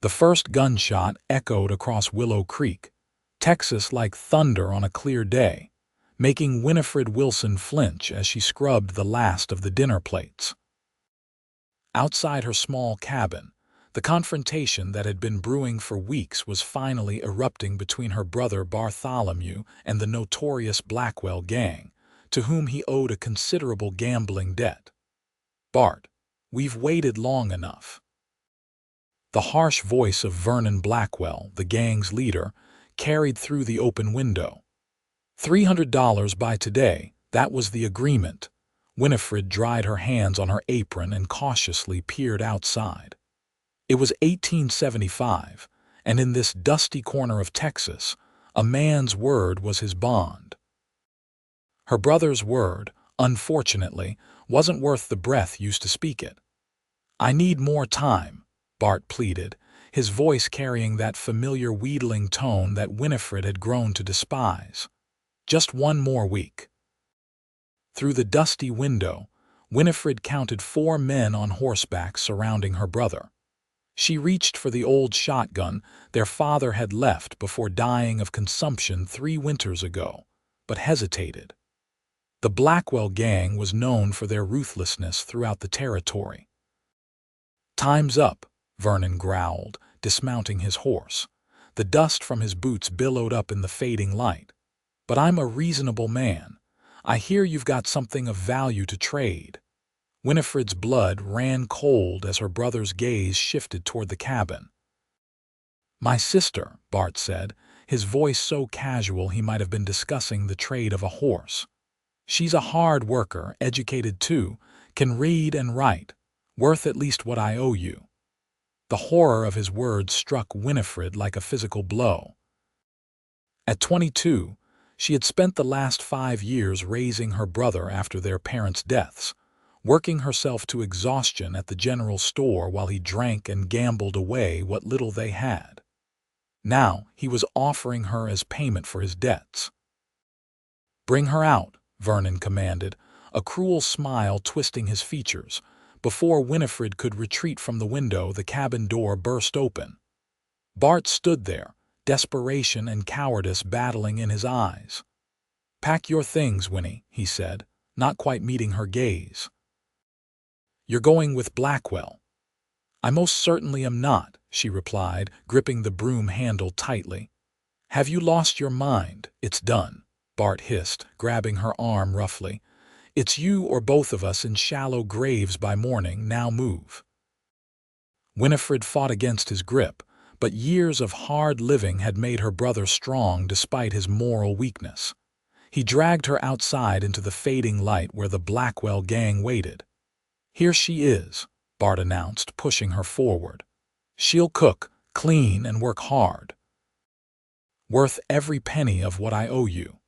The first gunshot echoed across Willow Creek, Texas like thunder on a clear day, making Winifred Wilson flinch as she scrubbed the last of the dinner plates. Outside her small cabin, the confrontation that had been brewing for weeks was finally erupting between her brother Bartholomew and the notorious Blackwell gang, to whom he owed a considerable gambling debt. "Bart, we've waited long enough." The harsh voice of Vernon Blackwell, the gang's leader, carried through the open window. $300 by today, that was the agreement. Winifred dried her hands on her apron and cautiously peered outside. It was 1875, and in this dusty corner of Texas, a man's word was his bond. Her brother's word, unfortunately, wasn't worth the breath used to speak it. "I need more time," Bart pleaded, his voice carrying that familiar wheedling tone that Winifred had grown to despise. "Just one more week." Through the dusty window, Winifred counted 4 men on horseback surrounding her brother. She reached for the old shotgun their father had left before dying of consumption 3 winters ago, but hesitated. The Blackwell gang was known for their ruthlessness throughout the territory. "Time's up," Vernon growled, dismounting his horse. The dust from his boots billowed up in the fading light. "But I'm a reasonable man. I hear you've got something of value to trade." Winifred's blood ran cold as her brother's gaze shifted toward the cabin. "My sister," Bart said, his voice so casual he might have been discussing the trade of a horse. "She's a hard worker, educated too, can read and write, worth at least what I owe you." The horror of his words struck Winifred like a physical blow. At 22, she had spent the last 5 years raising her brother after their parents' deaths, working herself to exhaustion at the general store while he drank and gambled away what little they had. Now he was offering her as payment for his debts. "Bring her out," Vernon commanded, a cruel smile twisting his features. Before Winifred could retreat from the window, the cabin door burst open. Bart stood there, desperation and cowardice battling in his eyes. "Pack your things, Winnie," he said, not quite meeting her gaze. "You're going with Blackwell." "I most certainly am not," she replied, gripping the broom handle tightly. "Have you lost your mind? It's done," Bart hissed, grabbing her arm roughly. "It's you or both of us in shallow graves by morning. Now move." Winifred fought against his grip, but years of hard living had made her brother strong despite his moral weakness. He dragged her outside into the fading light where the Blackwell gang waited. "Here she is," Bart announced, pushing her forward. "She'll cook, clean, and work hard. Worth every penny of what I owe you."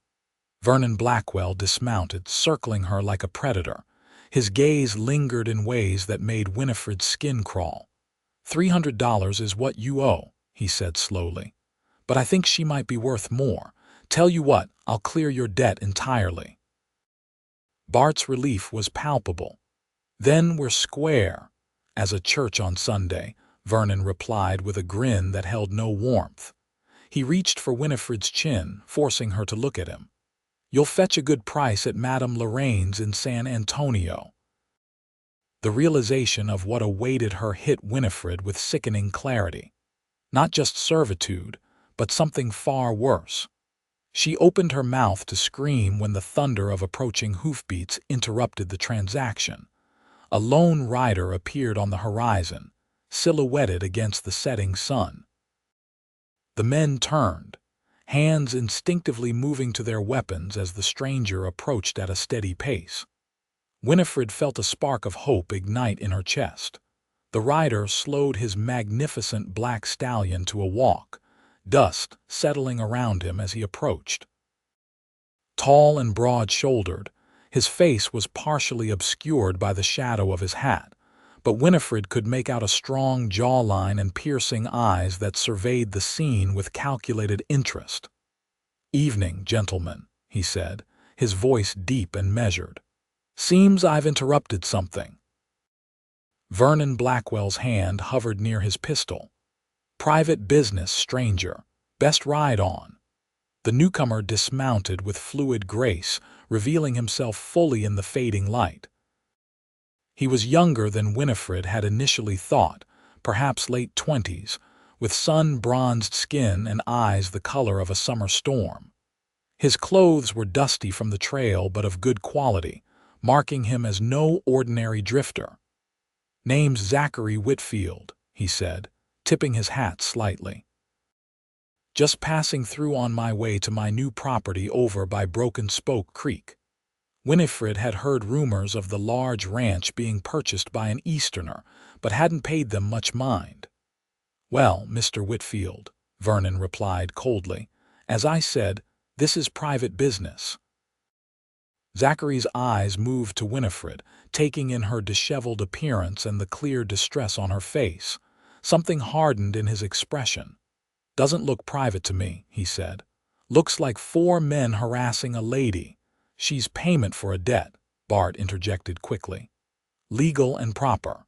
Vernon Blackwell dismounted, circling her like a predator. His gaze lingered in ways that made Winifred's skin crawl. $300 is what you owe," he said slowly. "But I think she might be worth more. Tell you what, I'll clear your debt entirely." Bart's relief was palpable. "Then we're square, as a church on Sunday," Vernon replied with a grin that held no warmth. He reached for Winifred's chin, forcing her to look at him. "You'll fetch a good price at Madame Lorraine's in San Antonio." The realization of what awaited her hit Winifred with sickening clarity. Not just servitude, but something far worse. She opened her mouth to scream when the thunder of approaching hoofbeats interrupted the transaction. A lone rider appeared on the horizon, silhouetted against the setting sun. The men turned, hands instinctively moving to their weapons as the stranger approached at a steady pace. Winifred felt a spark of hope ignite in her chest. The rider slowed his magnificent black stallion to a walk, dust settling around him as he approached. Tall and broad-shouldered, his face was partially obscured by the shadow of his hat, but Winifred could make out a strong jawline and piercing eyes that surveyed the scene with calculated interest. "Evening, gentlemen," he said, his voice deep and measured. "Seems I've interrupted something." Vernon Blackwell's hand hovered near his pistol. Private business, stranger. Best ride on." The newcomer dismounted with fluid grace, revealing himself fully in the fading light. He was younger than Winifred had initially thought, perhaps late 20s, with sun-bronzed skin and eyes the color of a summer storm. His clothes were dusty from the trail but of good quality, marking him as no ordinary drifter. "Name's Zachary Whitfield," he said, tipping his hat slightly. "Just passing through on my way to my new property over by Broken Spoke Creek." Winifred had heard rumors of the large ranch being purchased by an Easterner, but hadn't paid them much mind. "Well, Mr. Whitfield," Vernon replied coldly, "as I said, this is private business." Zachary's eyes moved to Winifred, taking in her disheveled appearance and the clear distress on her face. Something hardened in his expression. "Doesn't look private to me," he said. "Looks like 4 men harassing a lady." "She's payment for a debt," Bart interjected quickly. "Legal and proper."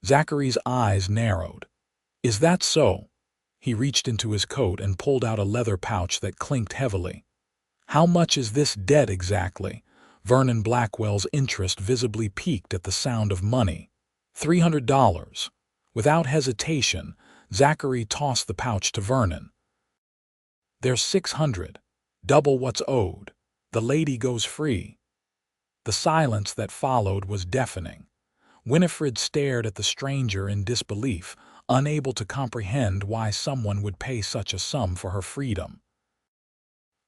Zachary's eyes narrowed. "Is that so?" He reached into his coat and pulled out a leather pouch that clinked heavily. "How much is this debt exactly?" Vernon Blackwell's interest visibly peaked at the sound of money. $300. Without hesitation, Zachary tossed the pouch to Vernon. "There's 600. Double what's owed. The lady goes free." The silence that followed was deafening. Winifred stared at the stranger in disbelief, unable to comprehend why someone would pay such a sum for her freedom.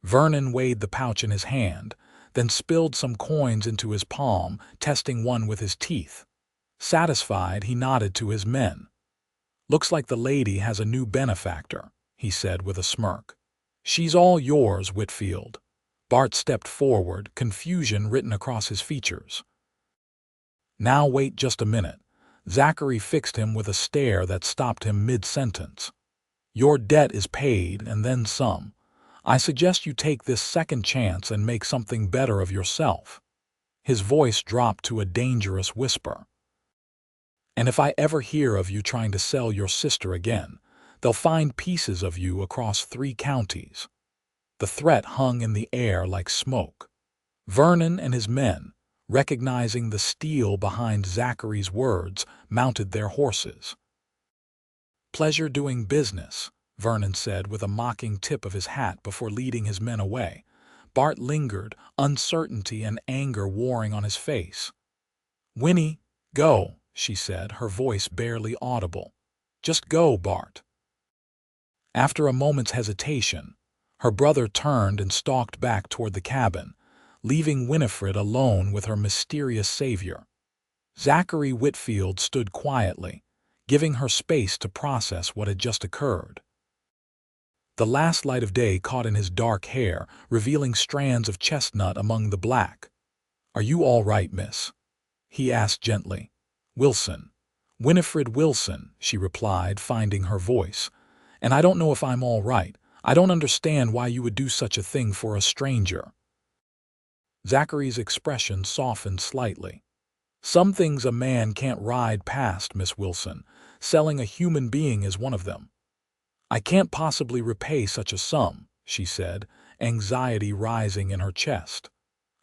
Vernon weighed the pouch in his hand, then spilled some coins into his palm, testing one with his teeth. Satisfied, he nodded to his men. "Looks like the lady has a new benefactor," he said with a smirk. "She's all yours, Whitfield." Bart stepped forward, confusion written across his features. "Now wait just a minute." Zachary fixed him with a stare that stopped him mid-sentence. "Your debt is paid, and then some. I suggest you take this second chance and make something better of yourself." His voice dropped to a dangerous whisper. "And if I ever hear of you trying to sell your sister again, they'll find pieces of you across 3 counties. The threat hung in the air like smoke. Vernon and his men, recognizing the steel behind Zachary's words, mounted their horses. "Pleasure doing business," Vernon said with a mocking tip of his hat before leading his men away. Bart lingered, uncertainty and anger warring on his face. "Winnie, go," she said, her voice barely audible. "Just go, Bart." After a moment's hesitation, her brother turned and stalked back toward the cabin, leaving Winifred alone with her mysterious savior. Zachary Whitfield stood quietly, giving her space to process what had just occurred. The last light of day caught in his dark hair, revealing strands of chestnut among the black. "Are you all right, miss?" he asked gently. "Wilson. Winifred Wilson," she replied, finding her voice. "And I don't know if I'm all right. I don't understand why you would do such a thing for a stranger." Zachary's expression softened slightly. "Some things a man can't ride past, Miss Wilson. Selling a human being is one of them." "I can't possibly repay such a sum," she said, anxiety rising in her chest.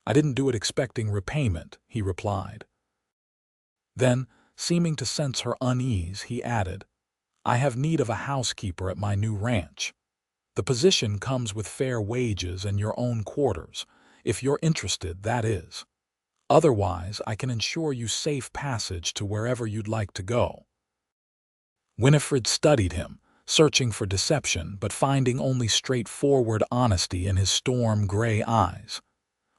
"I didn't do it expecting repayment," he replied. Then, seeming to sense her unease, he added, "I have need of a housekeeper at my new ranch. The position comes with fair wages and your own quarters, if you're interested, that is. Otherwise, I can ensure you safe passage to wherever you'd like to go." Winifred studied him, searching for deception but finding only straightforward honesty in his storm-gray eyes.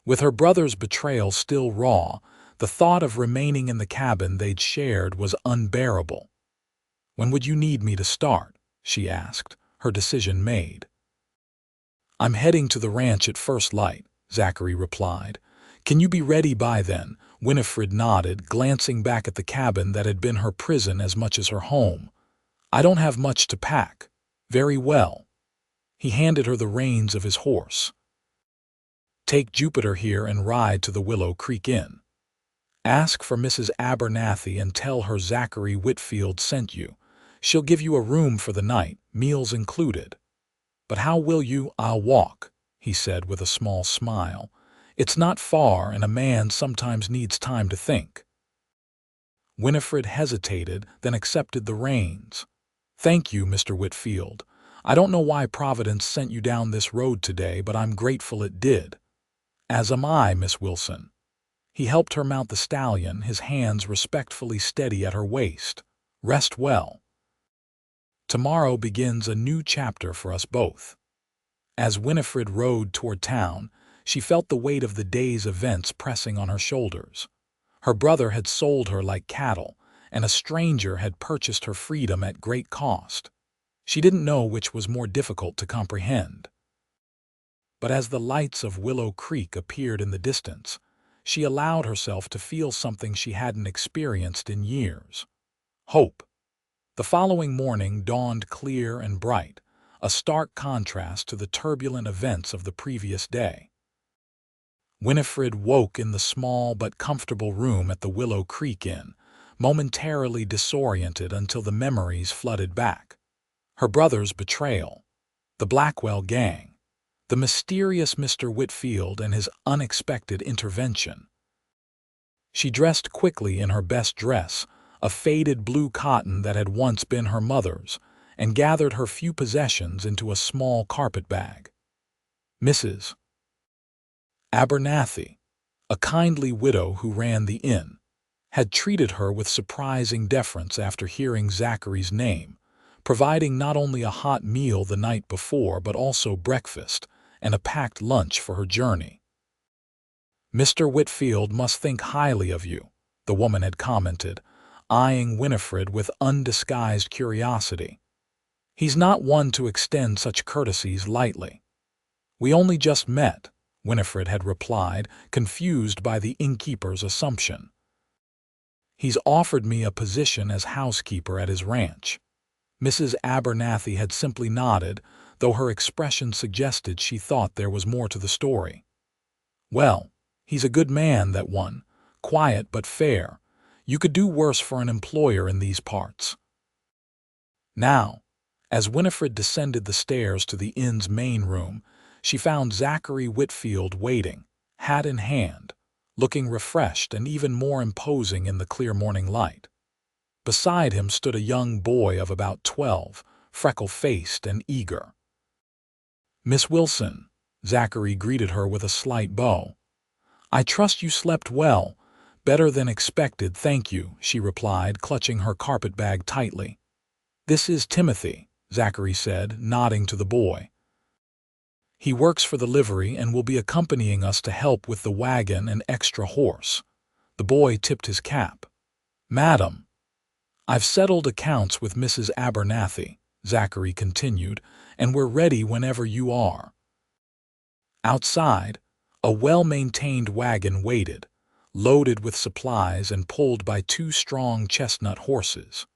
With her brother's betrayal still raw, the thought of remaining in the cabin they'd shared was unbearable. "When would you need me to start?" she asked, her decision made. "I'm heading to the ranch at first light," Zachary replied. "Can you be ready by then?" Winifred nodded, glancing back at the cabin that had been her prison as much as her home. "I don't have much to pack." "Very well." He handed her the reins of his horse. "Take Jupiter here and ride to the Willow Creek Inn. Ask for Mrs. Abernathy and tell her Zachary Whitfield sent you. She'll give you a room for the night, meals included. But how will you? I'll walk, he said with a small smile. It's not far, and a man sometimes needs time to think. Winifred hesitated, then accepted the reins. Thank you, Mr. Whitfield. I don't know why Providence sent you down this road today, but I'm grateful it did. As am I, Miss Wilson. He helped her mount the stallion, his hands respectfully steady at her waist. Rest well. Tomorrow begins a new chapter for us both. As Winifred rode toward town, she felt the weight of the day's events pressing on her shoulders. Her brother had sold her like cattle, and a stranger had purchased her freedom at great cost. She didn't know which was more difficult to comprehend. But as the lights of Willow Creek appeared in the distance, she allowed herself to feel something she hadn't experienced in years. Hope. The following morning dawned clear and bright, a stark contrast to the turbulent events of the previous day. Winifred woke in the small but comfortable room at the Willow Creek Inn, momentarily disoriented until the memories flooded back. Her brother's betrayal, the Blackwell gang, the mysterious Mr. Whitfield and his unexpected intervention. She dressed quickly in her best dress, a faded blue cotton that had once been her mother's, and gathered her few possessions into a small carpet bag. Mrs. Abernathy, a kindly widow who ran the inn, had treated her with surprising deference after hearing Zachary's name, providing not only a hot meal the night before but also breakfast and a packed lunch for her journey. "Mr. Whitfield must think highly of you," the woman had commented, eyeing Winifred with undisguised curiosity. "He's not one to extend such courtesies lightly." "We only just met," Winifred had replied, confused by the innkeeper's assumption. "He's offered me a position as housekeeper at his ranch." Mrs. Abernathy had simply nodded, though her expression suggested she thought there was more to the story. "Well, he's a good man, that one, quiet but fair. You could do worse for an employer in these parts." Now, as Winifred descended the stairs to the inn's main room, she found Zachary Whitfield waiting, hat in hand, looking refreshed and even more imposing in the clear morning light. Beside him stood a young boy of about 12, freckle-faced and eager. "Miss Wilson," Zachary greeted her with a slight bow. "I trust you slept well." "Better than expected, thank you," she replied, clutching her carpet-bag tightly. "This is Timothy," Zachary said, nodding to the boy. "He works for the livery and will be accompanying us to help with the wagon and extra horse." The boy tipped his cap. "Madam." "I've settled accounts with Mrs. Abernathy," Zachary continued, "and we're ready whenever you are." Outside, a well-maintained wagon waited, loaded with supplies and pulled by two strong chestnut horses.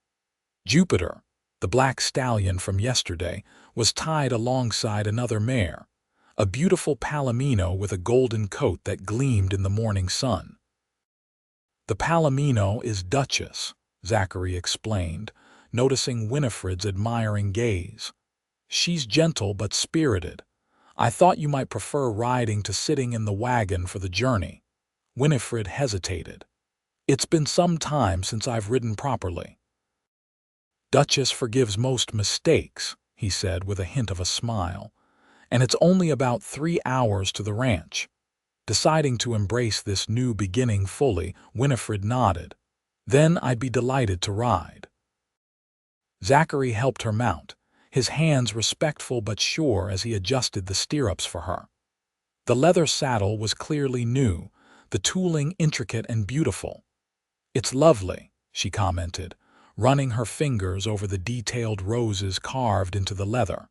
Jupiter, the black stallion from yesterday, was tied alongside another mare, a beautiful palomino with a golden coat that gleamed in the morning sun. "The palomino is Duchess," Zachary explained, noticing Winifred's admiring gaze. "She's gentle but spirited. I thought you might prefer riding to sitting in the wagon for the journey." Winifred hesitated. "It's been some time since I've ridden properly." "Duchess forgives most mistakes," he said with a hint of a smile. "And it's only about 3 hours to the ranch." Deciding to embrace this new beginning fully, Winifred nodded. "Then I'd be delighted to ride." Zachary helped her mount, his hands respectful but sure as he adjusted the stirrups for her. The leather saddle was clearly new, the tooling intricate and beautiful. "It's lovely," she commented, running her fingers over the detailed roses carved into the leather.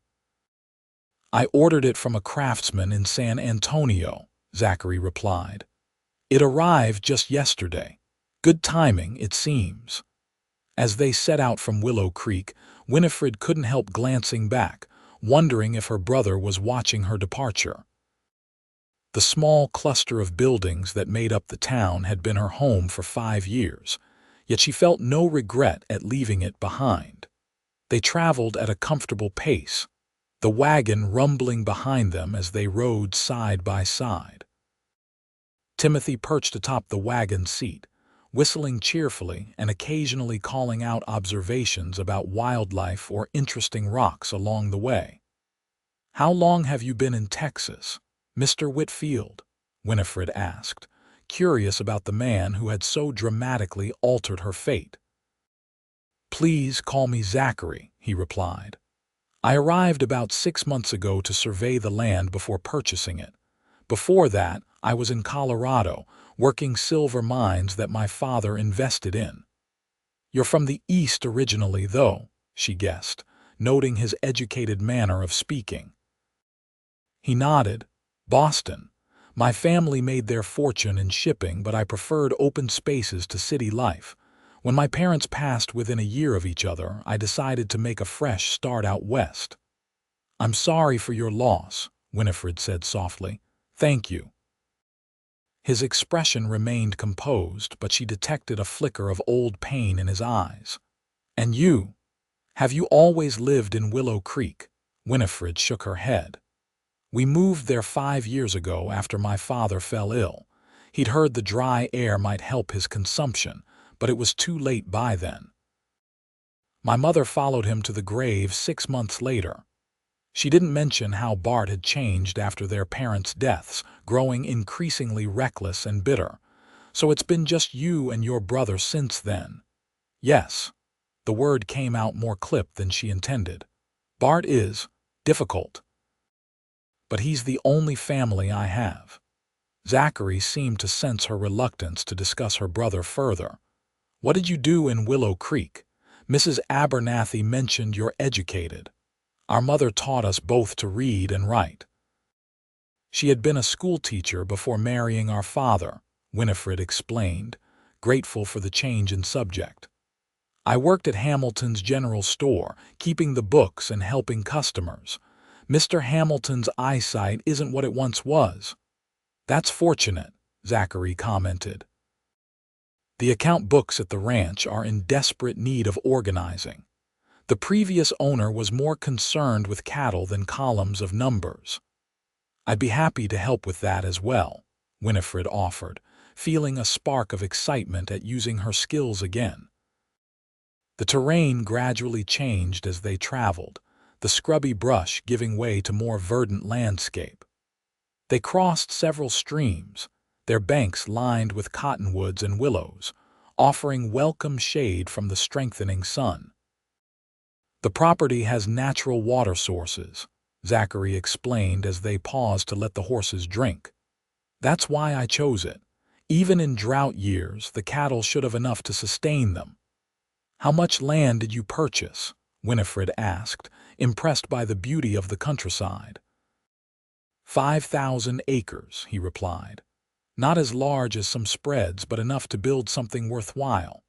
"I ordered it from a craftsman in San Antonio," Zachary replied. "It arrived just yesterday. Good timing, it seems." As they set out from Willow Creek, Winifred couldn't help glancing back, wondering if her brother was watching her departure. The small cluster of buildings that made up the town had been her home for 5 years, yet she felt no regret at leaving it behind. They traveled at a comfortable pace, the wagon rumbling behind them as they rode side by side. Timothy perched atop the wagon seat, whistling cheerfully and occasionally calling out observations about wildlife or interesting rocks along the way. "How long have you been in Texas, Mr. Whitfield?" Winifred asked, curious about the man who had so dramatically altered her fate. "Please call me Zachary," he replied. "I arrived about 6 months ago to survey the land before purchasing it. Before that, I was in Colorado, working silver mines that my father invested in." "You're from the East originally, though," she guessed, noting his educated manner of speaking. He nodded. "Boston. My family made their fortune in shipping, but I preferred open spaces to city life. When my parents passed within a year of each other, I decided to make a fresh start out west." "I'm sorry for your loss," Winifred said softly. "Thank you." His expression remained composed, but she detected a flicker of old pain in his eyes. "And you? Have you always lived in Willow Creek?" Winifred shook her head. "We moved there 5 years ago after my father fell ill. He'd heard the dry air might help his consumption, but it was too late by then. My mother followed him to the grave 6 months later." She didn't mention how Bart had changed after their parents' deaths, growing increasingly reckless and bitter. "So it's been just you and your brother since then?" "Yes." The word came out more clipped than she intended. "Bart is difficult, but he's the only family I have." Zachary seemed to sense her reluctance to discuss her brother further. "What did you do in Willow Creek? Mrs. Abernathy mentioned you're educated. Our mother taught us both to read and write." She had been a schoolteacher before marrying our father, Winifred explained, grateful for the change in subject. "I worked at Hamilton's general store, keeping the books and helping customers. Mr. Hamilton's eyesight isn't what it once was." "That's fortunate," Zachary commented. "The account books at the ranch are in desperate need of organizing. The previous owner was more concerned with cattle than columns of numbers." "I'd be happy to help with that as well," Winifred offered, feeling a spark of excitement at using her skills again. The terrain gradually changed as they traveled, the scrubby brush giving way to more verdant landscape. They crossed several streams, their banks lined with cottonwoods and willows, offering welcome shade from the strengthening sun. "The property has natural water sources," Zachary explained as they paused to let the horses drink. "That's why I chose it. Even in drought years, the cattle should have enough to sustain them." "How much land did you purchase?" Winifred asked, impressed by the beauty of the countryside. 5,000 acres, he replied. "Not as large as some spreads, but enough to build something worthwhile."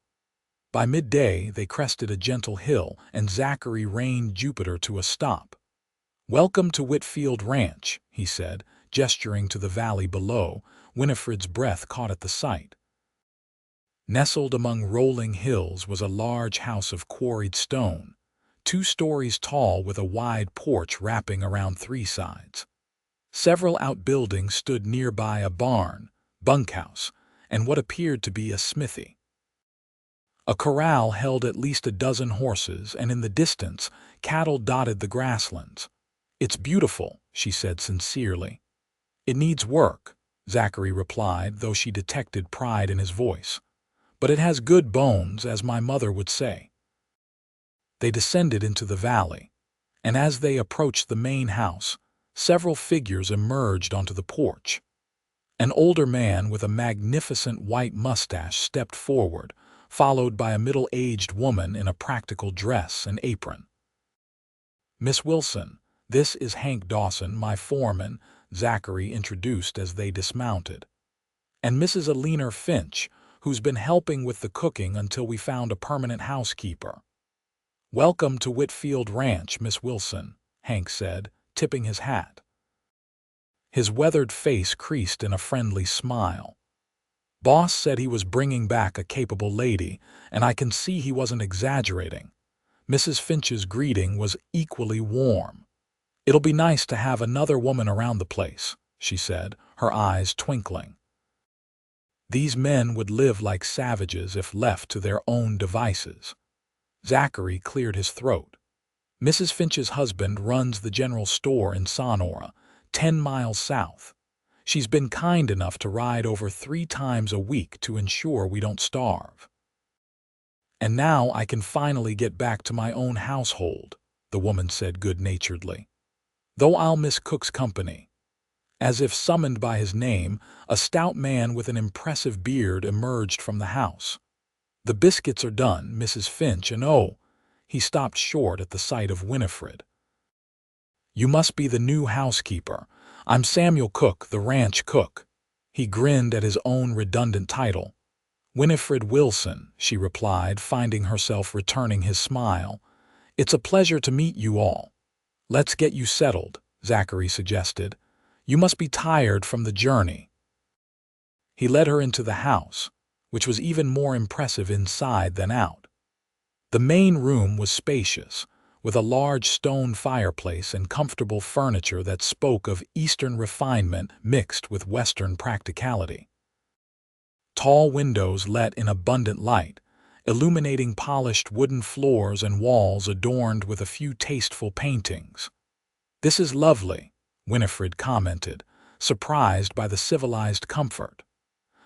By midday, they crested a gentle hill, and Zachary reined Jupiter to a stop. "Welcome to Whitfield Ranch," he said, gesturing to the valley below. Winifred's breath caught at the sight. Nestled among rolling hills was a large house of quarried stone, 2 stories tall with a wide porch wrapping around 3 sides. Several outbuildings stood nearby: a barn, bunkhouse, and what appeared to be a smithy. A corral held at least a dozen horses, and in the distance, cattle dotted the grasslands. "It's beautiful," she said sincerely. "It needs work," Zachary replied, though she detected pride in his voice. "But it has good bones, as my mother would say." They descended into the valley, and as they approached the main house, several figures emerged onto the porch. An older man with a magnificent white mustache stepped forward, followed by a middle-aged woman in a practical dress and apron. "Miss Wilson, this is Hank Dawson, my foreman," Zachary introduced as they dismounted. "And Mrs. Alina Finch, who's been helping with the cooking until we found a permanent housekeeper." "Welcome to Whitfield Ranch, Miss Wilson," Hank said, tipping his hat. His weathered face creased in a friendly smile. "Boss said he was bringing back a capable lady, and I can see he wasn't exaggerating. Mrs. Finch's greeting was equally warm. "It'll be nice to have another woman around the place," she said, her eyes twinkling. These men would live like savages if left to their own devices. Zachary cleared his throat. Mrs. Finch's husband runs the general store in Sonora, 10 miles south. She's been kind enough to ride over 3 times a week to ensure we don't starve. "And now I can finally get back to my own household," the woman said good-naturedly. "Though I'll miss Cook's company." As if summoned by his name, a stout man with an impressive beard emerged from the house. "The biscuits are done, Mrs. Finch, and oh—" He stopped short at the sight of Winifred. "You must be the new housekeeper. I'm Samuel Cook, the ranch cook." He grinned at his own redundant title. "Winifred Wilson," she replied, finding herself returning his smile. "It's a pleasure to meet you all." "Let's get you settled," Zachary suggested. "You must be tired from the journey." He led her into the house, which was even more impressive inside than out. The main room was spacious, with a large stone fireplace and comfortable furniture that spoke of Eastern refinement mixed with Western practicality. Tall windows let in abundant light, illuminating polished wooden floors and walls adorned with a few tasteful paintings. "This is lovely," Winifred commented, surprised by the civilized comfort.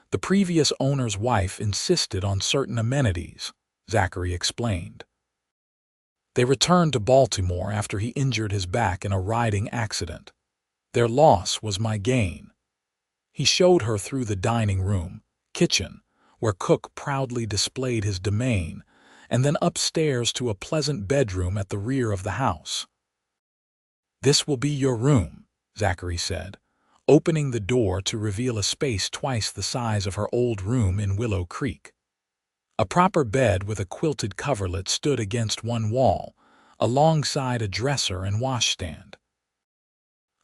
"The previous owner's wife insisted on certain amenities," Zachary explained. "They returned to Baltimore after he injured his back in a riding accident. Their loss was my gain." He showed her through the dining room, kitchen, where Cook proudly displayed his domain, and then upstairs to a pleasant bedroom at the rear of the house. "This will be your room," Zachary said, opening the door to reveal a space twice the size of her old room in Willow Creek. A proper bed with a quilted coverlet stood against one wall, alongside a dresser and washstand.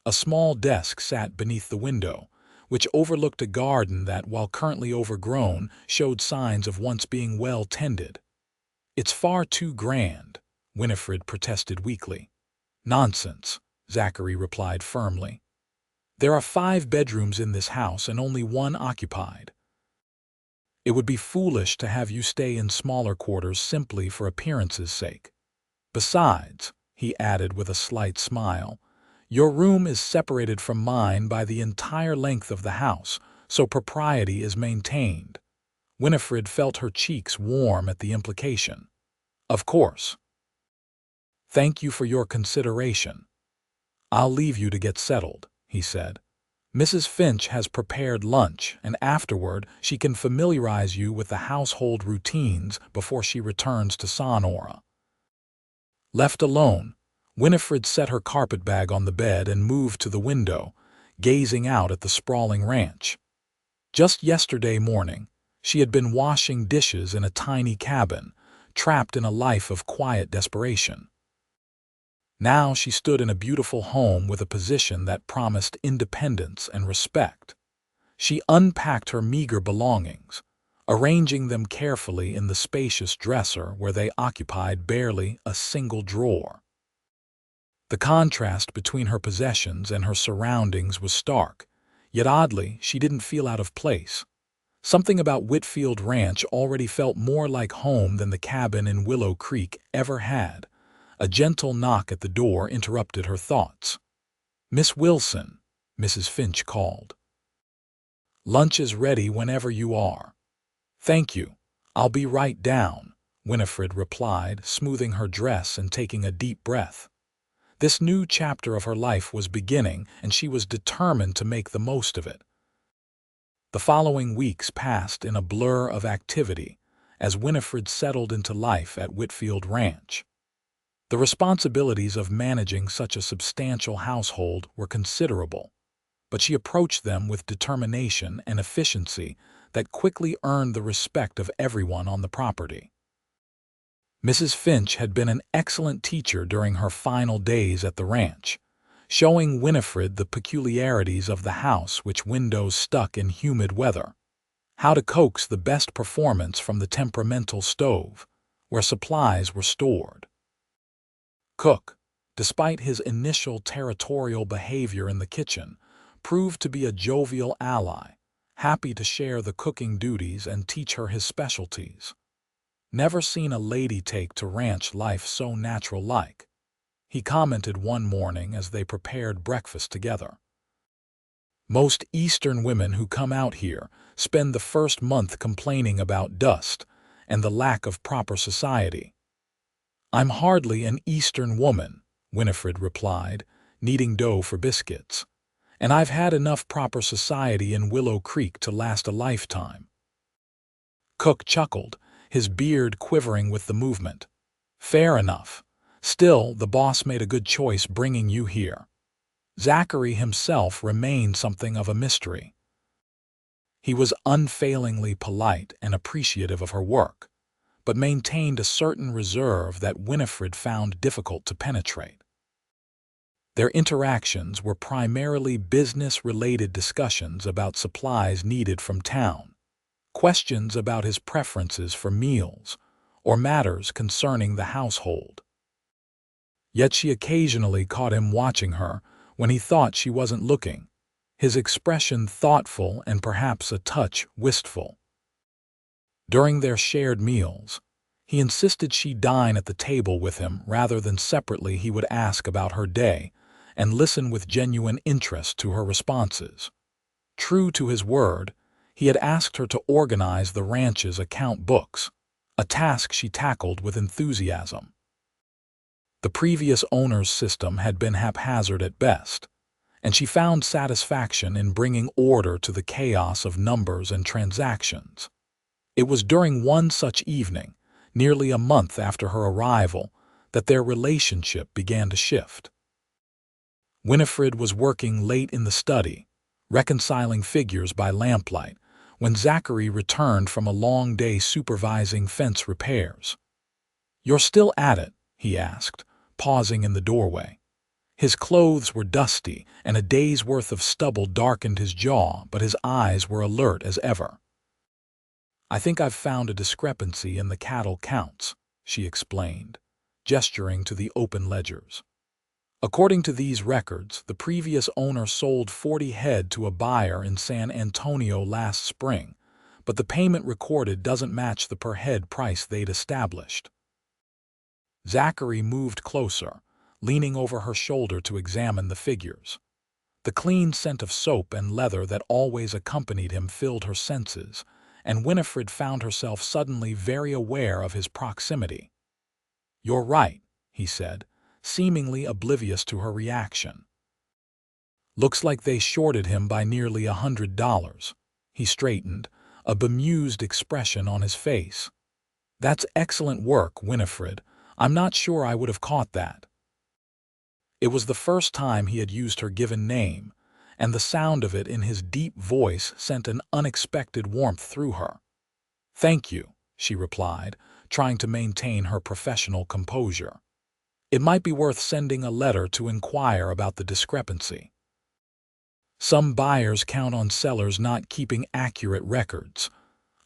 A small desk sat beneath the window, which overlooked a garden that, while currently overgrown, showed signs of once being well tended. "It's far too grand," Winifred protested weakly. "Nonsense," Zachary replied firmly. "There are 5 bedrooms in this house and only 1 occupied. It would be foolish to have you stay in smaller quarters simply for appearance's sake. Besides," he added with a slight smile, "your room is separated from mine by the entire length of the house, so propriety is maintained." Winifred felt her cheeks warm at the implication. "Of course. Thank you for your consideration. I'll leave you to get settled," he said. "Mrs. Finch has prepared lunch, and afterward she can familiarize you with the household routines before she returns to Sonora." Left alone, Winifred set her carpetbag on the bed and moved to the window, gazing out at the sprawling ranch. Just yesterday morning, she had been washing dishes in a tiny cabin, trapped in a life of quiet desperation. Now she stood in a beautiful home with a position that promised independence and respect. She unpacked her meager belongings, arranging them carefully in the spacious dresser where they occupied barely a single drawer. The contrast between her possessions and her surroundings was stark, yet oddly she didn't feel out of place. Something about Whitfield Ranch already felt more like home than the cabin in Willow Creek ever had. A gentle knock at the door interrupted her thoughts. "Miss Wilson," Mrs. Finch called. "Lunch is ready whenever you are." "Thank you. I'll be right down," Winifred replied, smoothing her dress and taking a deep breath. This new chapter of her life was beginning, and she was determined to make the most of it. The following weeks passed in a blur of activity as Winifred settled into life at Whitfield Ranch. The responsibilities of managing such a substantial household were considerable, but she approached them with determination and efficiency that quickly earned the respect of everyone on the property. Mrs. Finch had been an excellent teacher during her final days at the ranch, showing Winifred the peculiarities of the house which windows stuck in humid weather, how to coax the best performance from the temperamental stove, where supplies were stored, Cook, despite his initial territorial behavior in the kitchen, proved to be a jovial ally, happy to share the cooking duties and teach her his specialties. "Never seen a lady take to ranch life so natural-like," he commented one morning as they prepared breakfast together. "Most Eastern women who come out here spend the first month complaining about dust and the lack of proper society." "I'm hardly an Eastern woman," Winifred replied, kneading dough for biscuits, "and I've had enough proper society in Willow Creek to last a lifetime." Cook chuckled, his beard quivering with the movement. "Fair enough. Still, the boss made a good choice bringing you here." Zachary himself remained something of a mystery. He was unfailingly polite and appreciative of her work, but maintained a certain reserve that Winifred found difficult to penetrate. Their interactions were primarily business-related discussions about supplies needed from town, questions about his preferences for meals, or matters concerning the household. Yet she occasionally caught him watching her when he thought she wasn't looking, his expression thoughtful and perhaps a touch wistful. During their shared meals, he insisted she dine at the table with him rather than separately. He would ask about her day and listen with genuine interest to her responses. True to his word, he had asked her to organize the ranch's account books, a task she tackled with enthusiasm. The previous owner's system had been haphazard at best, and she found satisfaction in bringing order to the chaos of numbers and transactions. It was during one such evening, nearly a month after her arrival, that their relationship began to shift. Winifred was working late in the study, reconciling figures by lamplight, when Zachary returned from a long day supervising fence repairs. "You're still at it?" he asked, pausing in the doorway. His clothes were dusty, and a day's worth of stubble darkened his jaw, but his eyes were alert as ever. "I think I've found a discrepancy in the cattle counts," she explained, gesturing to the open ledgers. "According to these records, the previous owner sold 40 head to a buyer in San Antonio last spring, but the payment recorded doesn't match the per-head price they'd established." Zachary moved closer, leaning over her shoulder to examine the figures. The clean scent of soap and leather that always accompanied him filled her senses, and Winifred found herself suddenly very aware of his proximity. "You're right," he said, seemingly oblivious to her reaction. "Looks like they shorted him by nearly $100. He straightened, a bemused expression on his face. "That's excellent work, Winifred. I'm not sure I would have caught that." It was the first time he had used her given name, and the sound of it in his deep voice sent an unexpected warmth through her. "Thank you," she replied, trying to maintain her professional composure. "It might be worth sending a letter to inquire about the discrepancy. Some buyers count on sellers not keeping accurate records.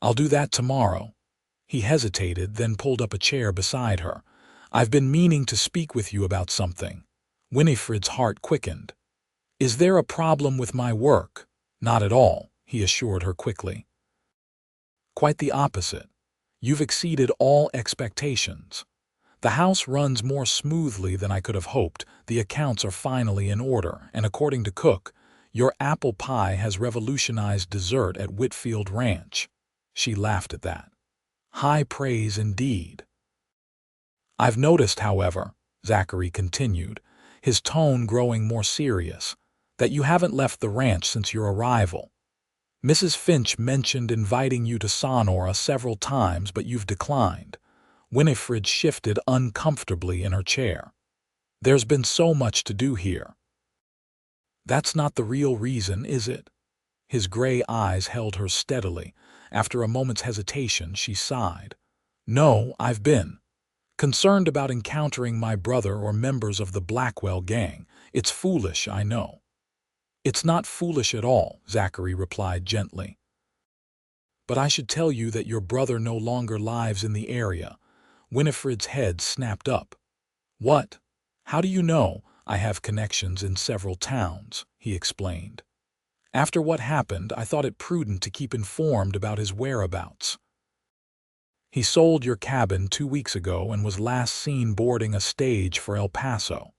I'll do that tomorrow." He hesitated, then pulled up a chair beside her. "I've been meaning to speak with you about something." Winifred's heart quickened. "Is there a problem with my work?" "Not at all," he assured her quickly. "Quite the opposite. You've exceeded all expectations. The house runs more smoothly than I could have hoped, the accounts are finally in order, and according to Cook, your apple pie has revolutionized dessert at Whitfield Ranch." She laughed at that. "High praise indeed." "I've noticed, however," Zachary continued, his tone growing more serious, "that you haven't left the ranch since your arrival. Mrs. Finch mentioned inviting you to Sonora several times, but you've declined." Winifred shifted uncomfortably in her chair. "There's been so much to do here." "That's not the real reason, is it?" His gray eyes held her steadily. After a moment's hesitation, she sighed. "No, I've been concerned about encountering my brother or members of the Blackwell gang. It's foolish, I know." "It's not foolish at all," Zachary replied gently. "But I should tell you that your brother no longer lives in the area." Winifred's head snapped up. "What?" "How do you know I have connections in several towns?" he explained. "After what happened, I thought it prudent to keep informed about his whereabouts. He sold your cabin 2 weeks ago and was last seen boarding a stage for El Paso."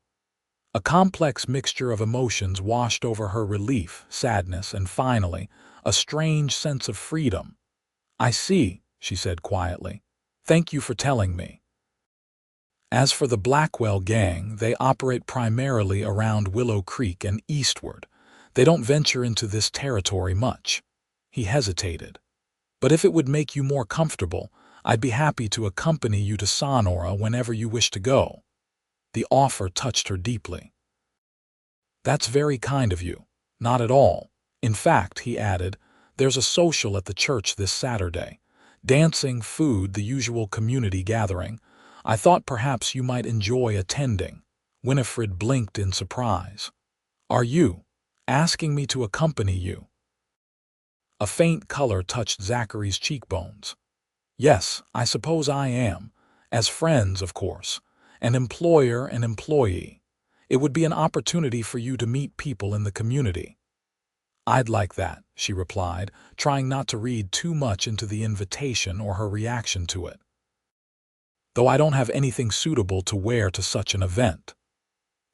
A complex mixture of emotions washed over her: relief, sadness, and finally, a strange sense of freedom. "I see," she said quietly. "Thank you for telling me." As for the Blackwell gang, they operate primarily around Willow Creek and eastward. They don't venture into this territory much. He hesitated. "But if it would make you more comfortable, I'd be happy to accompany you to Sonora whenever you wish to go." The offer touched her deeply. "That's very kind of you." "Not at all. In fact," he added, "there's a social at the church this Saturday. Dancing, food, the usual community gathering. I thought perhaps you might enjoy attending." Winifred blinked in surprise. "Are you asking me to accompany you?" A faint color touched Zachary's cheekbones. "Yes, I suppose I am. As friends, of course. An employer and employee. It would be an opportunity for you to meet people in the community." "I'd like that," she replied, trying not to read too much into the invitation or her reaction to it. "Though I don't have anything suitable to wear to such an event.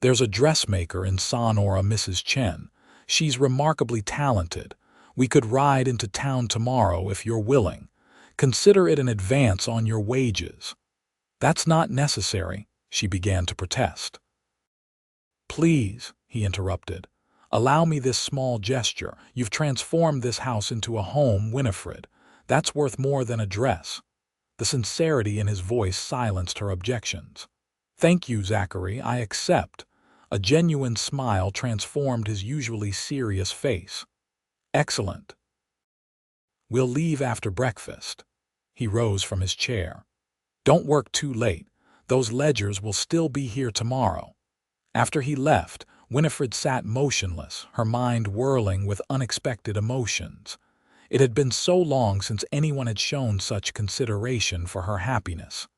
There's a dressmaker in Sonora, Mrs. Chen. She's remarkably talented. We could ride into town tomorrow if you're willing. Consider it an advance on your wages." "That's not necessary," she began to protest. "Please," he interrupted, "allow me this small gesture. You've transformed this house into a home, Winifred. That's worth more than a dress." The sincerity in his voice silenced her objections. "Thank you, Zachary, I accept." A genuine smile transformed his usually serious face. "Excellent. We'll leave after breakfast." He rose from his chair. "Don't work too late. Those ledgers will still be here tomorrow." After he left, Winifred sat motionless, her mind whirling with unexpected emotions. It had been so long since anyone had shown such consideration for her happiness.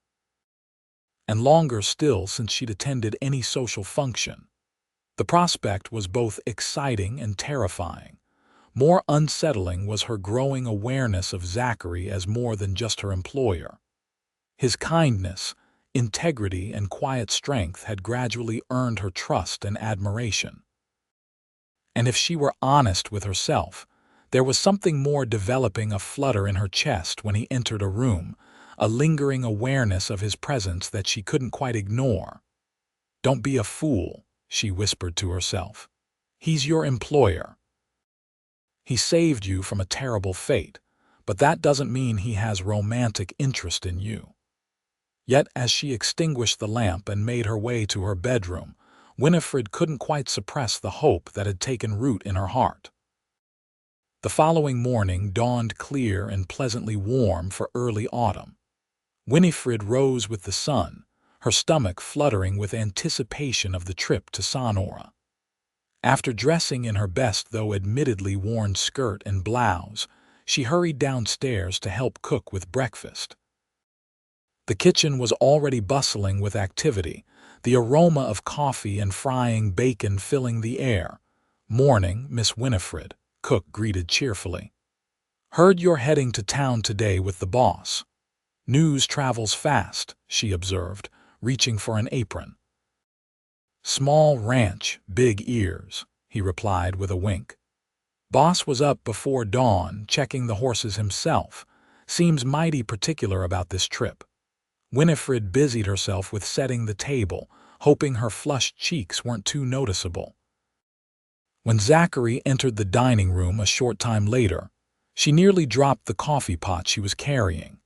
And longer still since she'd attended any social function. The prospect was both exciting and terrifying. More unsettling was her growing awareness of Zachary as more than just her employer. His kindness, integrity, and quiet strength had gradually earned her trust and admiration. And if she were honest with herself, there was something more developing: a flutter in her chest when he entered a room, a lingering awareness of his presence that she couldn't quite ignore. "Don't be a fool," she whispered to herself. "He's your employer. He saved you from a terrible fate, but that doesn't mean he has romantic interest in you." Yet as she extinguished the lamp and made her way to her bedroom, Winifred couldn't quite suppress the hope that had taken root in her heart. The following morning dawned clear and pleasantly warm for early autumn. Winifred rose with the sun, her stomach fluttering with anticipation of the trip to Sonora. After dressing in her best, though admittedly worn, skirt and blouse, she hurried downstairs to help cook with breakfast. The kitchen was already bustling with activity, the aroma of coffee and frying bacon filling the air. "Morning, Miss Winifred," cook greeted cheerfully. "Heard you're heading to town today with the boss." "News travels fast," she observed, reaching for an apron. "Small ranch, big ears," he replied with a wink. "Boss was up before dawn, checking the horses himself. Seems mighty particular about this trip." Winifred busied herself with setting the table, hoping her flushed cheeks weren't too noticeable. When Zachary entered the dining room a short time later, she nearly dropped the coffee pot she was carrying.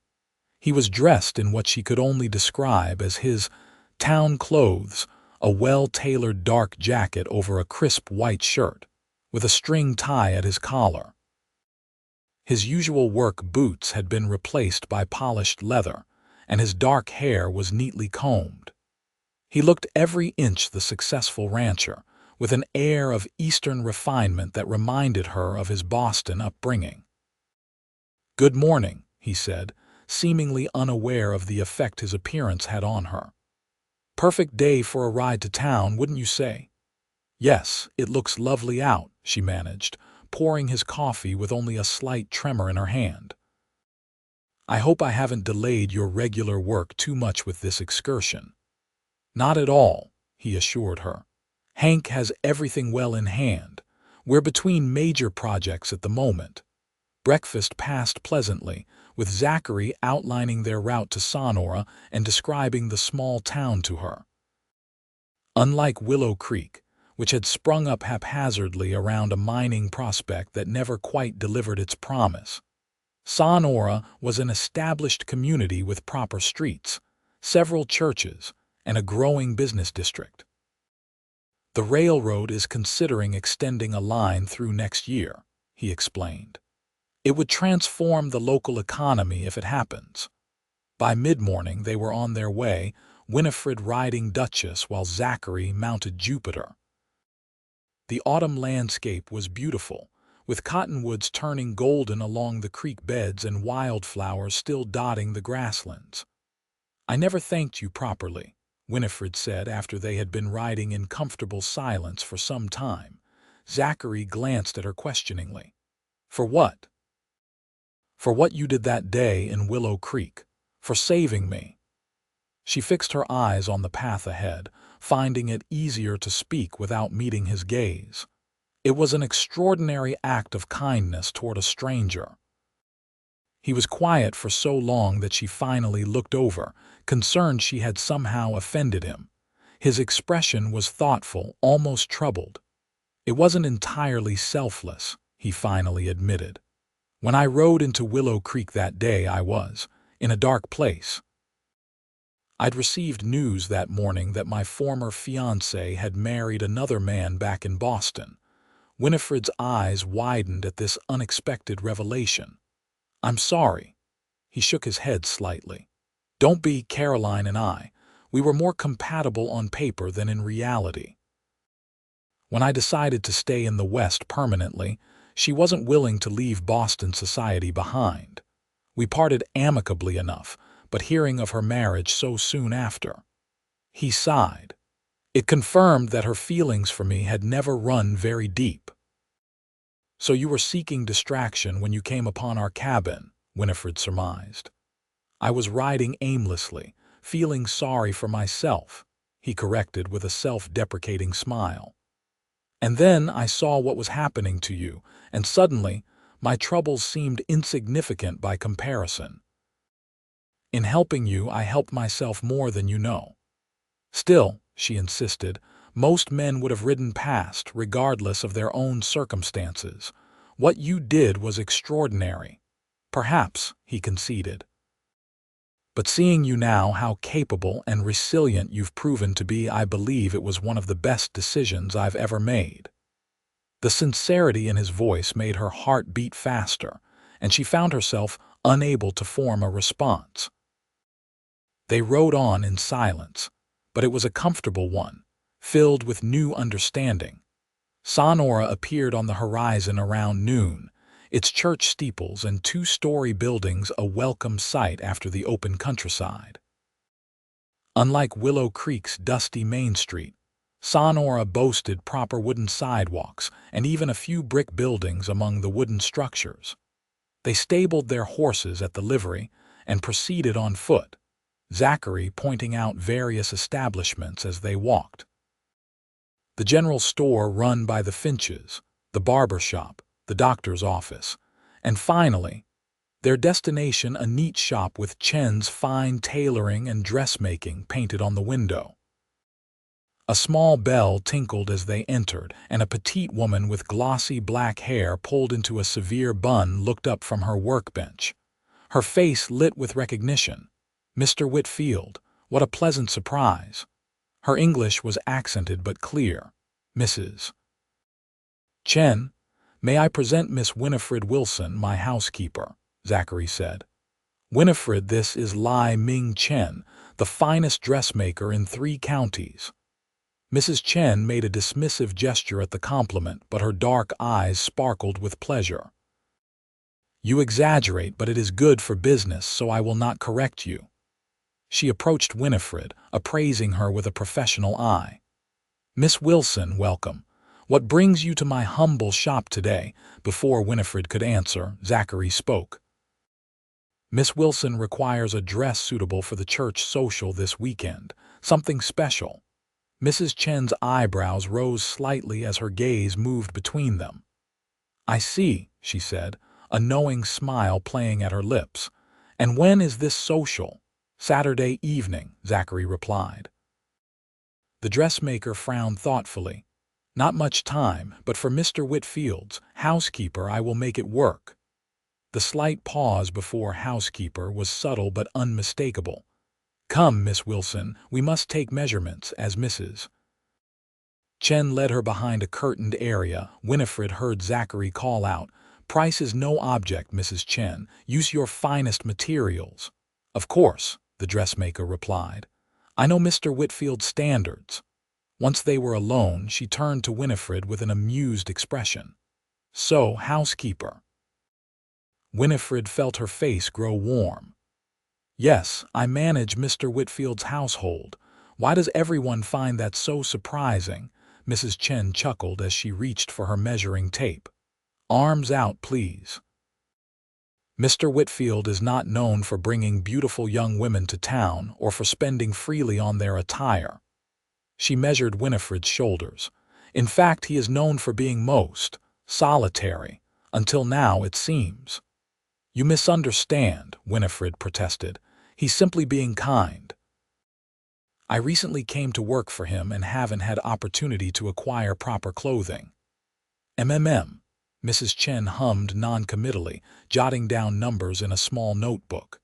He was dressed in what she could only describe as his town clothes, a well-tailored dark jacket over a crisp white shirt, with a string tie at his collar. His usual work boots had been replaced by polished leather, and his dark hair was neatly combed. He looked every inch the successful rancher, with an air of Eastern refinement that reminded her of his Boston upbringing. "Good morning," he said, seemingly unaware of the effect his appearance had on her. Perfect day for a ride to town, wouldn't you say? Yes, it looks lovely out, she managed, pouring his coffee with only a slight tremor in her hand. I hope I haven't delayed your regular work too much with this excursion. Not at all, he assured her. Hank has everything well in hand. We're between major projects at the moment. Breakfast passed pleasantly, with Zachary outlining their route to Sonora and describing the small town to her. Unlike Willow Creek, which had sprung up haphazardly around a mining prospect that never quite delivered its promise, Sonora was an established community with proper streets, several churches, and a growing business district. The railroad is considering extending a line through next year, he explained. It would transform the local economy if it happens. By mid-morning they were on their way, Winifred riding Duchess while Zachary mounted Jupiter. The autumn landscape was beautiful, with cottonwoods turning golden along the creek beds and wildflowers still dotting the grasslands. I never thanked you properly, Winifred said after they had been riding in comfortable silence for some time. Zachary glanced at her questioningly. For what? For what you did that day in Willow Creek. For saving me. She fixed her eyes on the path ahead, finding it easier to speak without meeting his gaze. It was an extraordinary act of kindness toward a stranger. He was quiet for so long that she finally looked over, concerned she had somehow offended him. His expression was thoughtful, almost troubled. It wasn't entirely selfless, he finally admitted. When I rode into Willow Creek that day, I was in a dark place. I'd received news that morning that my former fiancé had married another man back in Boston. Winifred's eyes widened at this unexpected revelation. I'm sorry. He shook his head slightly. Don't be. Caroline and I. We were more compatible on paper than in reality. When I decided to stay in the West permanently, she wasn't willing to leave Boston society behind. We parted amicably enough, but hearing of her marriage so soon after. He sighed. It confirmed that her feelings for me had never run very deep. So you were seeking distraction when you came upon our cabin, Winifred surmised. I was riding aimlessly, feeling sorry for myself, he corrected with a self-deprecating smile. And then I saw what was happening to you, and suddenly my troubles seemed insignificant by comparison. In helping you, I helped myself more than you know. Still, she insisted, most men would have ridden past, regardless of their own circumstances. What you did was extraordinary. Perhaps, he conceded. But seeing you now, how capable and resilient you've proven to be, I believe it was one of the best decisions I've ever made. The sincerity in his voice made her heart beat faster, and she found herself unable to form a response. They rode on in silence, but it was a comfortable one, filled with new understanding. Sonora appeared on the horizon around noon, its church steeples and two-story buildings a welcome sight after the open countryside. Unlike Willow Creek's dusty Main Street, Sonora boasted proper wooden sidewalks and even a few brick buildings among the wooden structures. They stabled their horses at the livery and proceeded on foot, Zachary pointing out various establishments as they walked. The general store run by the Finches, the barber shop, the doctor's office, and finally, their destination, a neat shop with Chen's fine tailoring and dressmaking painted on the window. A small bell tinkled as they entered, and a petite woman with glossy black hair pulled into a severe bun looked up from her workbench. Her face lit with recognition. Mr. Whitfield, what a pleasant surprise. Her English was accented but clear. Mrs. Chen, may I present Miss Winifred Wilson, my housekeeper, Zachary said. Winifred, this is Lai Ming Chen, the finest dressmaker in 3 counties. Mrs. Chen made a dismissive gesture at the compliment, but her dark eyes sparkled with pleasure. You exaggerate, but it is good for business, so I will not correct you. She approached Winifred, appraising her with a professional eye. "Miss Wilson, welcome. What brings you to my humble shop today?" Before Winifred could answer, Zachary spoke. "Miss Wilson requires a dress suitable for the church social this weekend, something special." Mrs. Chen's eyebrows rose slightly as her gaze moved between them. "I see," she said, a knowing smile playing at her lips. "And when is this social?" "Saturday evening," Zachary replied. The dressmaker frowned thoughtfully. "Not much time, but for Mr. Whitfield's housekeeper I will make it work." The slight pause before housekeeper was subtle but unmistakable. "Come, Miss Wilson, we must take measurements," as Mrs. Chen led her behind a curtained area. Winifred heard Zachary call out, "Price is no object, Mrs. Chen. Use your finest materials." "Of course," the dressmaker replied. "I know Mr. Whitfield's standards." Once they were alone, she turned to Winifred with an amused expression. "So, housekeeper." Winifred felt her face grow warm. "Yes, I manage Mr. Whitfield's household. Why does everyone find that so surprising?" Mrs. Chen chuckled as she reached for her measuring tape. "Arms out, please." Mr. Whitfield is not known for bringing beautiful young women to town or for spending freely on their attire. She measured Winifred's shoulders. "In fact, he is known for being most solitary, until now, it seems." "You misunderstand," Winifred protested. "He's simply being kind. I recently came to work for him and haven't had opportunity to acquire proper clothing." Mrs. Chen hummed noncommittally, jotting down numbers in a small notebook.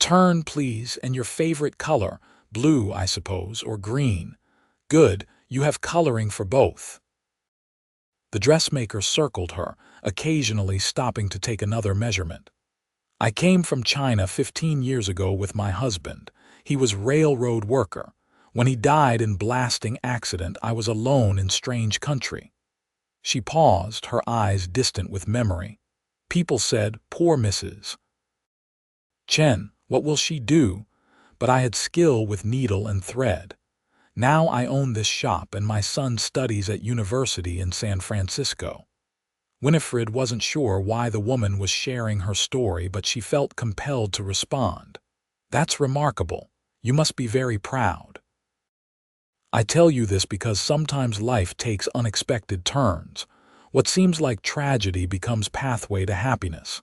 "Turn, please, and your favorite color, blue, I suppose, or green. Good, you have coloring for both." The dressmaker circled her, occasionally stopping to take another measurement. "I came from China 15 years ago with my husband. He was railroad worker. When he died in blasting accident, I was alone in strange country." She paused, her eyes distant with memory. "People said, 'Poor Mrs. Chen, what will she do?' But I had skill with needle and thread. Now I own this shop and my son studies at university in San Francisco." Winifred wasn't sure why the woman was sharing her story, but she felt compelled to respond. "That's remarkable. You must be very proud. I tell you this because sometimes life takes unexpected turns. What seems like tragedy becomes pathway to happiness."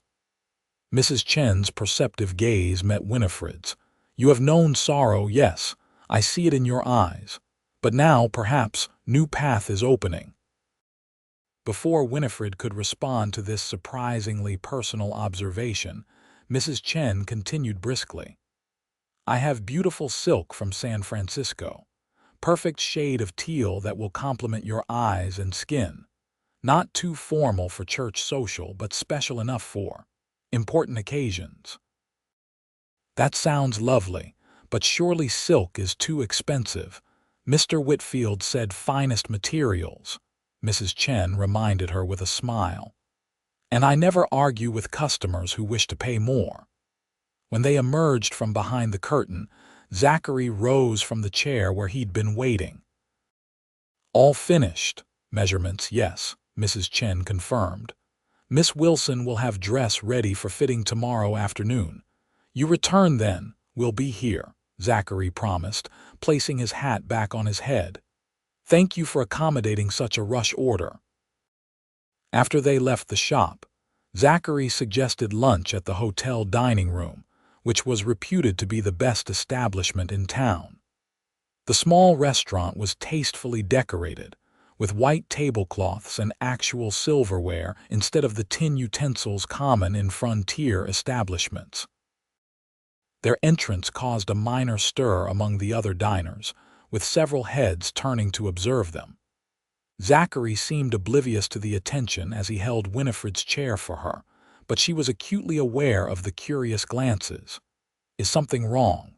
Mrs. Chen's perceptive gaze met Winifred's. "You have known sorrow, yes. I see it in your eyes. But now, perhaps, new path is opening." Before Winifred could respond to this surprisingly personal observation, Mrs. Chen continued briskly. "I have beautiful silk from San Francisco. Perfect shade of teal that will complement your eyes and skin. Not too formal for church social, but special enough for important occasions." "That sounds lovely, but surely silk is too expensive." "Mr. Whitfield said finest materials," Mrs. Chen reminded her with a smile. "And I never argue with customers who wish to pay more." When they emerged from behind the curtain, Zachary rose from the chair where he'd been waiting. "All finished." "Measurements, yes," Mrs. Chen confirmed. "Miss Wilson will have dress ready for fitting tomorrow afternoon. You return then, we'll be here," Zachary promised, placing his hat back on his head. "Thank you for accommodating such a rush order." After they left the shop, Zachary suggested lunch at the hotel dining room, which was reputed to be the best establishment in town. The small restaurant was tastefully decorated, with white tablecloths and actual silverware instead of the tin utensils common in frontier establishments. Their entrance caused a minor stir among the other diners, with several heads turning to observe them. Zachary seemed oblivious to the attention as he held Winifred's chair for her, but she was acutely aware of the curious glances. "Is something wrong?"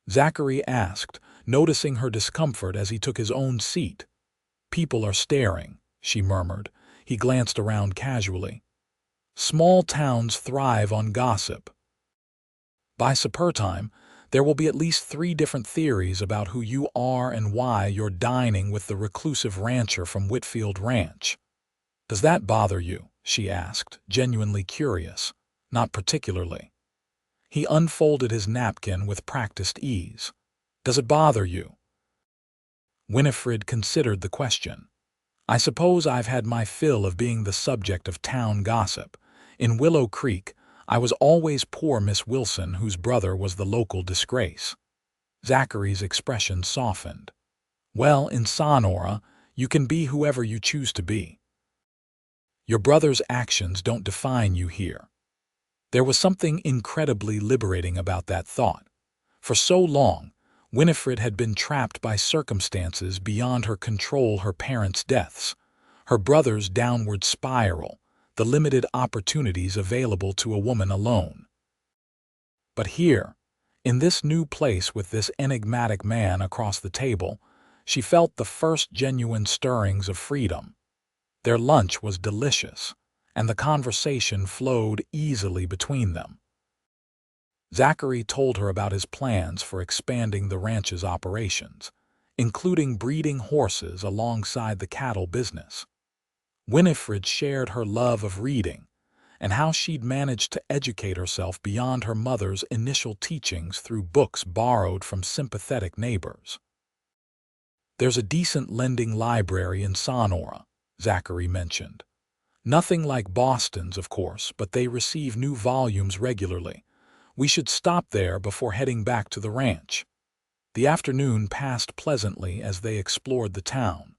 Zachary asked, noticing her discomfort as he took his own seat. "People are staring," she murmured. He glanced around casually. "Small towns thrive on gossip." By supper time, There will be at least 3 different theories about who you are and why you're dining with the reclusive rancher from Whitfield Ranch. Does that bother you? She asked, genuinely curious. Not particularly. He unfolded his napkin with practiced ease. Does it bother you? Winifred considered the question. I suppose I've had my fill of being the subject of town gossip. In Willow Creek, I was always poor Miss Wilson, whose brother was the local disgrace. Zachary's expression softened. Well, in Sonora, you can be whoever you choose to be. Your brother's actions don't define you here. There was something incredibly liberating about that thought. For so long, Winifred had been trapped by circumstances beyond her control: her parents' deaths, her brother's downward spiral, the limited opportunities available to a woman alone. But here, in this new place with this enigmatic man across the table, she felt the first genuine stirrings of freedom. Their lunch was delicious, and the conversation flowed easily between them. Zachary told her about his plans for expanding the ranch's operations, including breeding horses alongside the cattle business. Winifred shared her love of reading and how she'd managed to educate herself beyond her mother's initial teachings through books borrowed from sympathetic neighbors. There's a decent lending library in Sonora, Zachary mentioned. Nothing like Boston's, of course, but they receive new volumes regularly. We should stop there before heading back to the ranch. The afternoon passed pleasantly as they explored the town.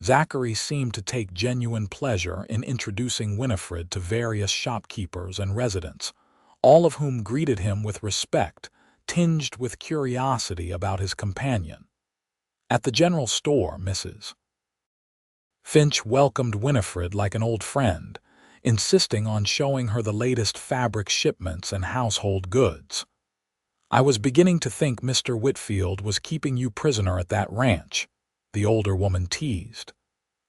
Zachary seemed to take genuine pleasure in introducing Winifred to various shopkeepers and residents, all of whom greeted him with respect, tinged with curiosity about his companion. At the general store, Mrs. Finch welcomed Winifred like an old friend, insisting on showing her the latest fabric shipments and household goods. I was beginning to think Mr. Whitfield was keeping you prisoner at that ranch, the older woman teased.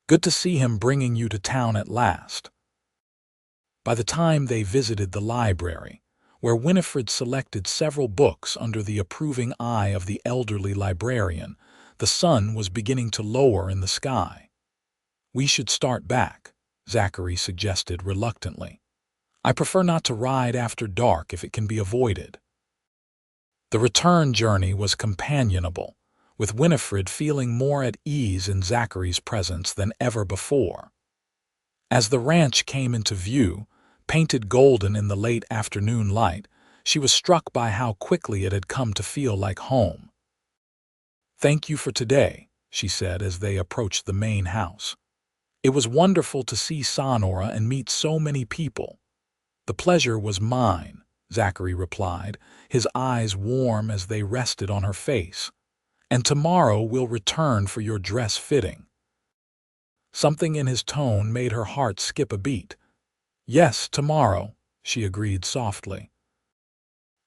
Good to see him bringing you to town at last. By the time they visited the library, where Winifred selected several books under the approving eye of the elderly librarian, the sun was beginning to lower in the sky. We should start back, Zachary suggested reluctantly. I prefer not to ride after dark if it can be avoided. The return journey was companionable, with Winifred feeling more at ease in Zachary's presence than ever before. As the ranch came into view, painted golden in the late afternoon light, she was struck by how quickly it had come to feel like home. Thank you for today, she said as they approached the main house. It was wonderful to see Sonora and meet so many people. The pleasure was mine, Zachary replied, his eyes warm as they rested on her face. And tomorrow we'll return for your dress fitting. Something in his tone made her heart skip a beat. Yes, tomorrow, she agreed softly.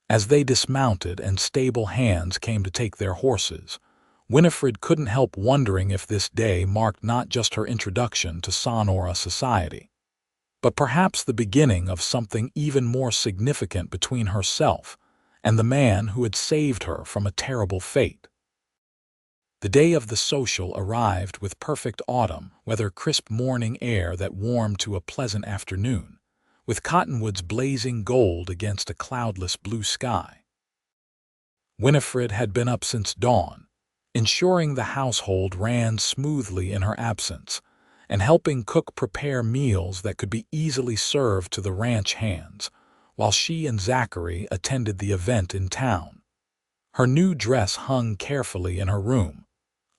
As they dismounted and stable hands came to take their horses, Winifred couldn't help wondering if this day marked not just her introduction to Sonora society, but perhaps the beginning of something even more significant between herself and the man who had saved her from a terrible fate. The day of the social arrived with perfect autumn weather, crisp morning air that warmed to a pleasant afternoon, with cottonwoods blazing gold against a cloudless blue sky. Winifred had been up since dawn, ensuring the household ran smoothly in her absence, and helping cook prepare meals that could be easily served to the ranch hands, while she and Zachary attended the event in town. Her new dress hung carefully in her room,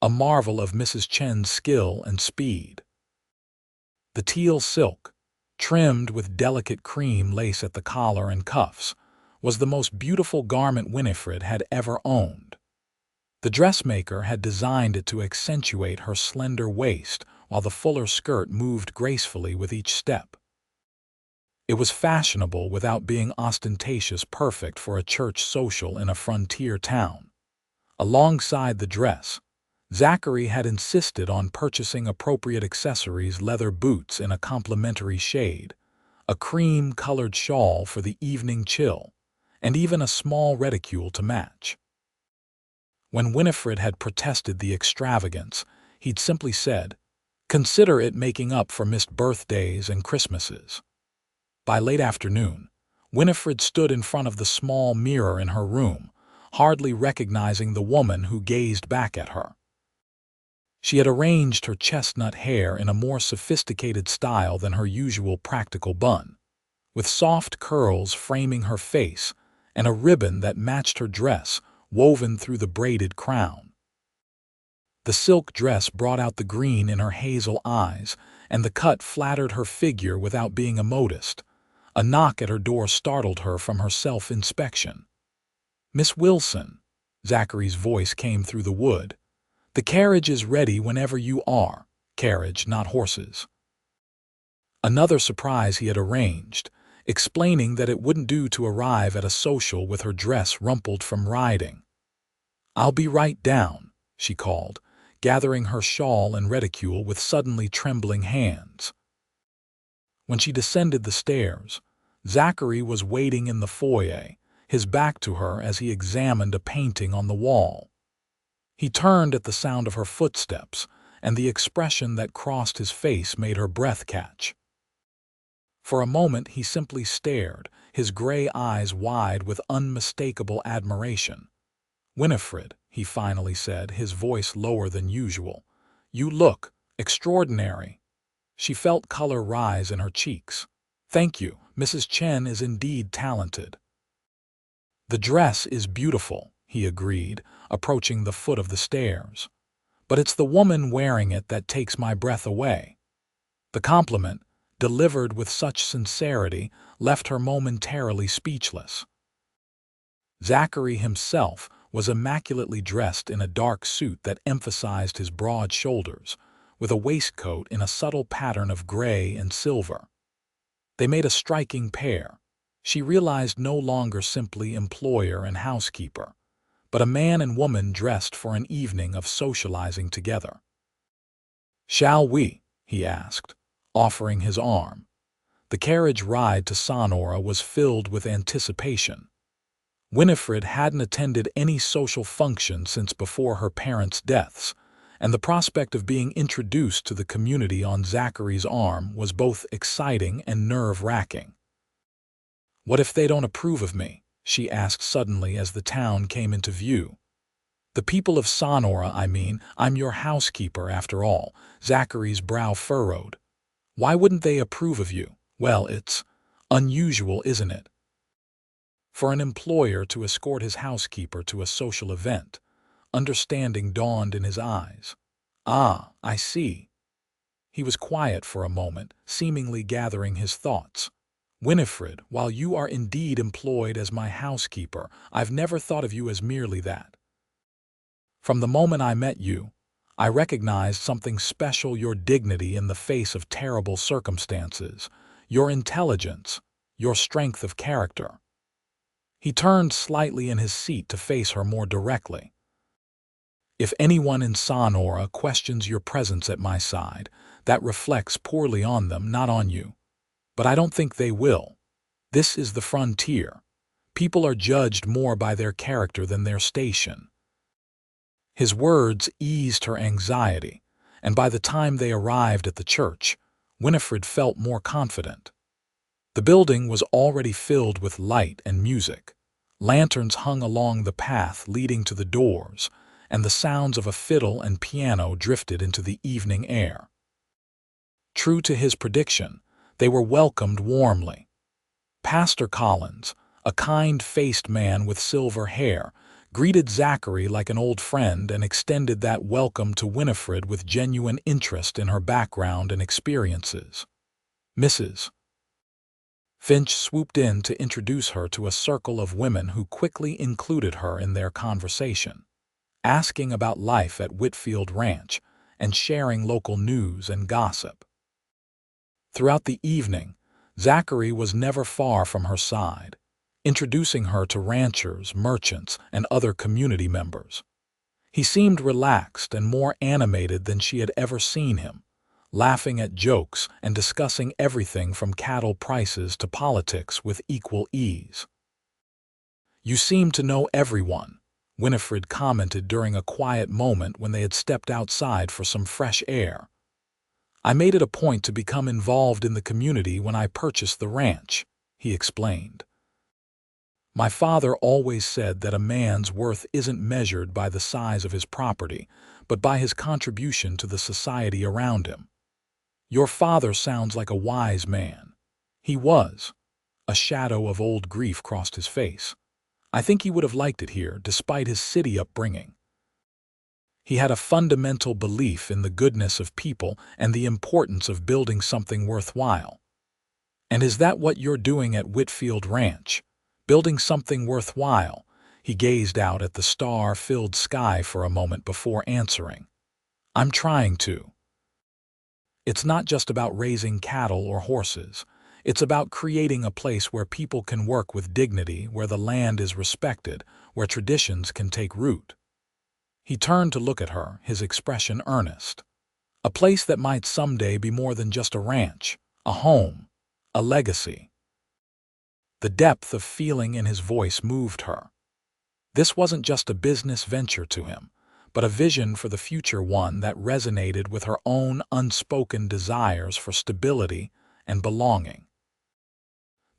a marvel of Mrs. Chen's skill and speed. The teal silk, trimmed with delicate cream lace at the collar and cuffs, was the most beautiful garment Winifred had ever owned. The dressmaker had designed it to accentuate her slender waist, while the fuller skirt moved gracefully with each step. It was fashionable without being ostentatious, perfect for a church social in a frontier town. Alongside the dress, Zachary had insisted on purchasing appropriate accessories: leather boots in a complementary shade, a cream-colored shawl for the evening chill, and even a small reticule to match. When Winifred had protested the extravagance, he'd simply said, "Consider it making up for missed birthdays and Christmases." By late afternoon, Winifred stood in front of the small mirror in her room, hardly recognizing the woman who gazed back at her. She had arranged her chestnut hair in a more sophisticated style than her usual practical bun, with soft curls framing her face and a ribbon that matched her dress woven through the braided crown. The silk dress brought out the green in her hazel eyes, and the cut flattered her figure without being immodest. A knock at her door startled her from her self-inspection. "Miss Wilson," Zachary's voice came through the wood. "The carriage is ready whenever you are." Carriage, not horses. Another surprise he had arranged, explaining that it wouldn't do to arrive at a social with her dress rumpled from riding. "I'll be right down," she called, gathering her shawl and reticule with suddenly trembling hands. When she descended the stairs, Zachary was waiting in the foyer, his back to her as he examined a painting on the wall. He turned at the sound of her footsteps, and the expression that crossed his face made her breath catch. For a moment he simply stared, his gray eyes wide with unmistakable admiration. "Winifred," he finally said, his voice lower than usual, "you look extraordinary." She felt color rise in her cheeks. "Thank you. Mrs. Chen is indeed talented." "The dress is beautiful," he agreed, approaching the foot of the stairs. "But it's the woman wearing it that takes my breath away." The compliment, delivered with such sincerity, left her momentarily speechless. Zachary himself was immaculately dressed in a dark suit that emphasized his broad shoulders, with a waistcoat in a subtle pattern of gray and silver. They made a striking pair. She realized no longer simply employer and housekeeper, but a man and woman dressed for an evening of socializing together. "Shall we?" he asked, offering his arm. The carriage ride to Sonora was filled with anticipation. Winifred hadn't attended any social function since before her parents' deaths, and the prospect of being introduced to the community on Zachary's arm was both exciting and nerve-wracking. "What if they don't approve of me?" she asked suddenly as the town came into view. "The people of Sonora, I mean. I'm your housekeeper, after all." Zachary's brow furrowed. "Why wouldn't they approve of you?" "Well, it's unusual, isn't it, for an employer to escort his housekeeper to a social event?" Understanding dawned in his eyes. "Ah, I see." He was quiet for a moment, seemingly gathering his thoughts. "Winifred, while you are indeed employed as my housekeeper, I've never thought of you as merely that. From the moment I met you, I recognized something special: your dignity in the face of terrible circumstances, your intelligence, your strength of character." He turned slightly in his seat to face her more directly. "If anyone in Sonora questions your presence at my side, that reflects poorly on them, not on you. But I don't think they will. This is the frontier. People are judged more by their character than their station." His words eased her anxiety, and by the time they arrived at the church, Winifred felt more confident. The building was already filled with light and music. Lanterns hung along the path leading to the doors, and the sounds of a fiddle and piano drifted into the evening air. True to his prediction, they were welcomed warmly. Pastor Collins, a kind-faced man with silver hair, greeted Zachary like an old friend and extended that welcome to Winifred with genuine interest in her background and experiences. Mrs. Finch swooped in to introduce her to a circle of women who quickly included her in their conversation, asking about life at Whitfield Ranch and sharing local news and gossip. Throughout the evening, Zachary was never far from her side, introducing her to ranchers, merchants, and other community members. He seemed relaxed and more animated than she had ever seen him, laughing at jokes and discussing everything from cattle prices to politics with equal ease. "You seem to know everyone," Winifred commented during a quiet moment when they had stepped outside for some fresh air. "I made it a point to become involved in the community when I purchased the ranch," he explained. "My father always said that a man's worth isn't measured by the size of his property, but by his contribution to the society around him. Your father sounds like a wise man." He was. A shadow of old grief crossed his face. "I think he would have liked it here, despite his city upbringing. He had a fundamental belief in the goodness of people and the importance of building something worthwhile." "And is that what you're doing at Whitfield Ranch? Building something worthwhile?" He gazed out at the star-filled sky for a moment before answering. "I'm trying to. It's not just about raising cattle or horses. It's about creating a place where people can work with dignity, where the land is respected, where traditions can take root." He turned to look at her, his expression earnest. "A place that might someday be more than just a ranch, a home, a legacy." The depth of feeling in his voice moved her. This wasn't just a business venture to him, but a vision for the future, one that resonated with her own unspoken desires for stability and belonging.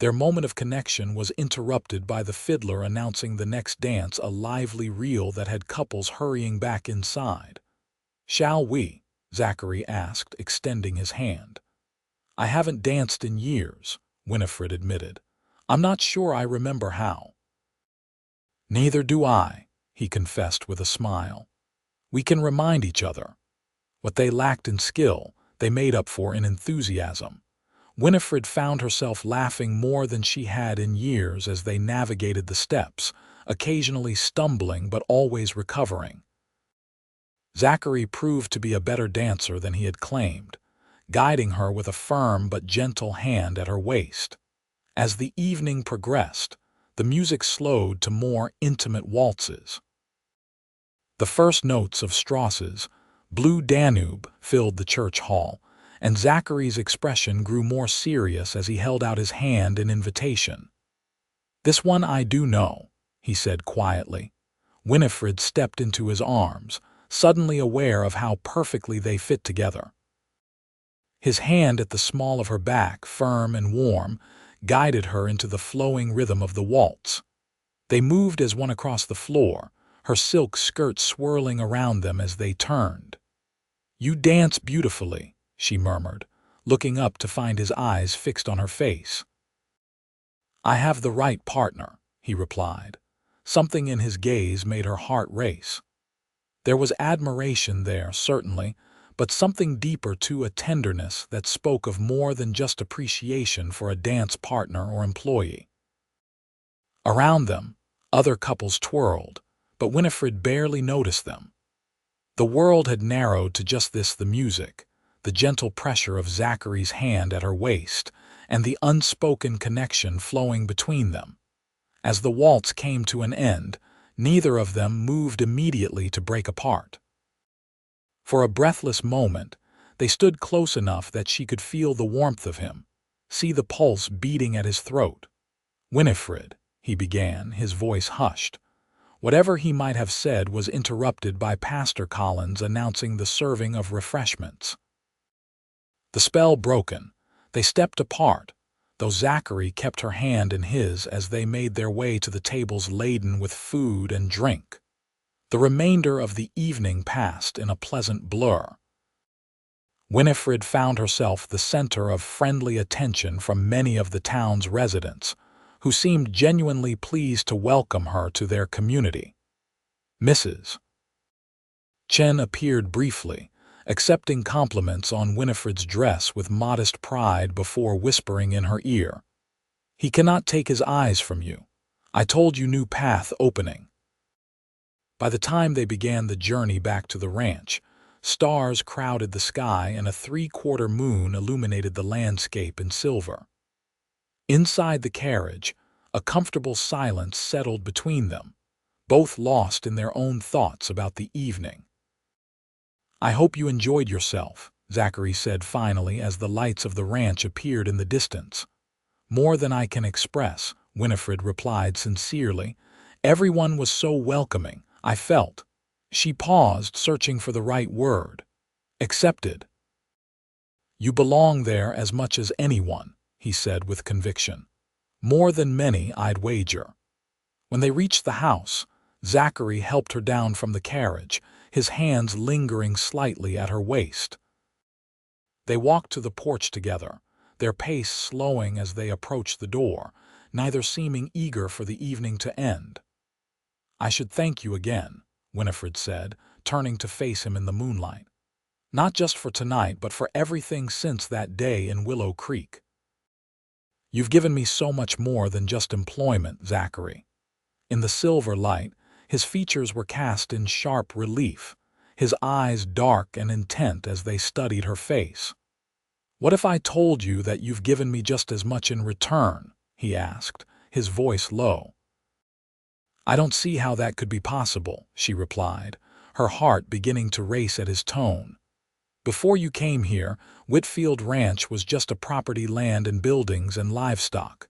Their moment of connection was interrupted by the fiddler announcing the next dance, a lively reel that had couples hurrying back inside. "Shall we?" Zachary asked, extending his hand. "I haven't danced in years," Winifred admitted. "I'm not sure I remember how." "Neither do I," he confessed with a smile. "We can remind each other." What they lacked in skill, they made up for in enthusiasm. Winifred found herself laughing more than she had in years as they navigated the steps, occasionally stumbling but always recovering. Zachary proved to be a better dancer than he had claimed, guiding her with a firm but gentle hand at her waist. As the evening progressed, the music slowed to more intimate waltzes. The first notes of Strauss's Blue Danube filled the church hall, and Zachary's expression grew more serious as he held out his hand in invitation. "This one I do know," he said quietly. Winifred stepped into his arms, suddenly aware of how perfectly they fit together. His hand at the small of her back, firm and warm, guided her into the flowing rhythm of the waltz. They moved as one across the floor, her silk skirt swirling around them as they turned. "You dance beautifully," she murmured, looking up to find his eyes fixed on her face. "I have the right partner," he replied. Something in his gaze made her heart race. There was admiration there, certainly, but something deeper too, a tenderness that spoke of more than just appreciation for a dance partner or employee. Around them, other couples twirled, but Winifred barely noticed them. The world had narrowed to just this: the music, the gentle pressure of Zachary's hand at her waist, and the unspoken connection flowing between them. As the waltz came to an end, neither of them moved immediately to break apart. For a breathless moment, they stood close enough that she could feel the warmth of him, see the pulse beating at his throat. "Winifred," he began, his voice hushed. Whatever he might have said was interrupted by Pastor Collins announcing the serving of refreshments. The spell broken, they stepped apart, though Zachary kept her hand in his as they made their way to the tables laden with food and drink. The remainder of the evening passed in a pleasant blur. Winifred found herself the center of friendly attention from many of the town's residents, who seemed genuinely pleased to welcome her to their community. Mrs. Chen appeared briefly, accepting compliments on Winifred's dress with modest pride before whispering in her ear, "He cannot take his eyes from you. I told you, new path opening." By the time they began the journey back to the ranch, stars crowded the sky and a three-quarter moon illuminated the landscape in silver. Inside the carriage, a comfortable silence settled between them, both lost in their own thoughts about the evening. "I hope you enjoyed yourself," Zachary said finally as the lights of the ranch appeared in the distance. "More than I can express," Winifred replied sincerely, Everyone was so welcoming, I felt. She paused, searching for the right word. Accepted. You belong there as much as anyone, he said with conviction. More than many, I'd wager. When they reached the house, Zachary helped her down from the carriage, his hands lingering slightly at her waist. They walked to the porch together, their pace slowing as they approached the door, neither seeming eager for the evening to end. I should thank you again, Winifred said, turning to face him in the moonlight. Not just for tonight, but for everything since that day in Willow Creek. You've given me so much more than just employment, Zachary. In the silver light, his features were cast in sharp relief, his eyes dark and intent as they studied her face. What if I told you that you've given me just as much in return? He asked, his voice low. I don't see how that could be possible, she replied, her heart beginning to race at his tone. Before you came here, Whitfield Ranch was just a property, land and buildings and livestock.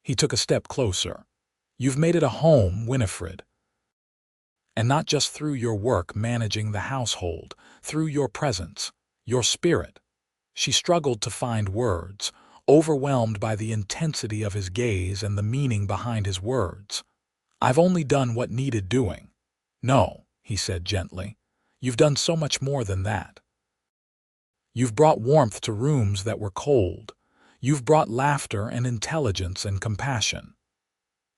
He took a step closer. You've made it a home, Winifred. And not just through your work managing the household, through your presence, your spirit. She struggled to find words, overwhelmed by the intensity of his gaze and the meaning behind his words. I've only done what needed doing. No, he said gently. You've done so much more than that. You've brought warmth to rooms that were cold. You've brought laughter and intelligence and compassion.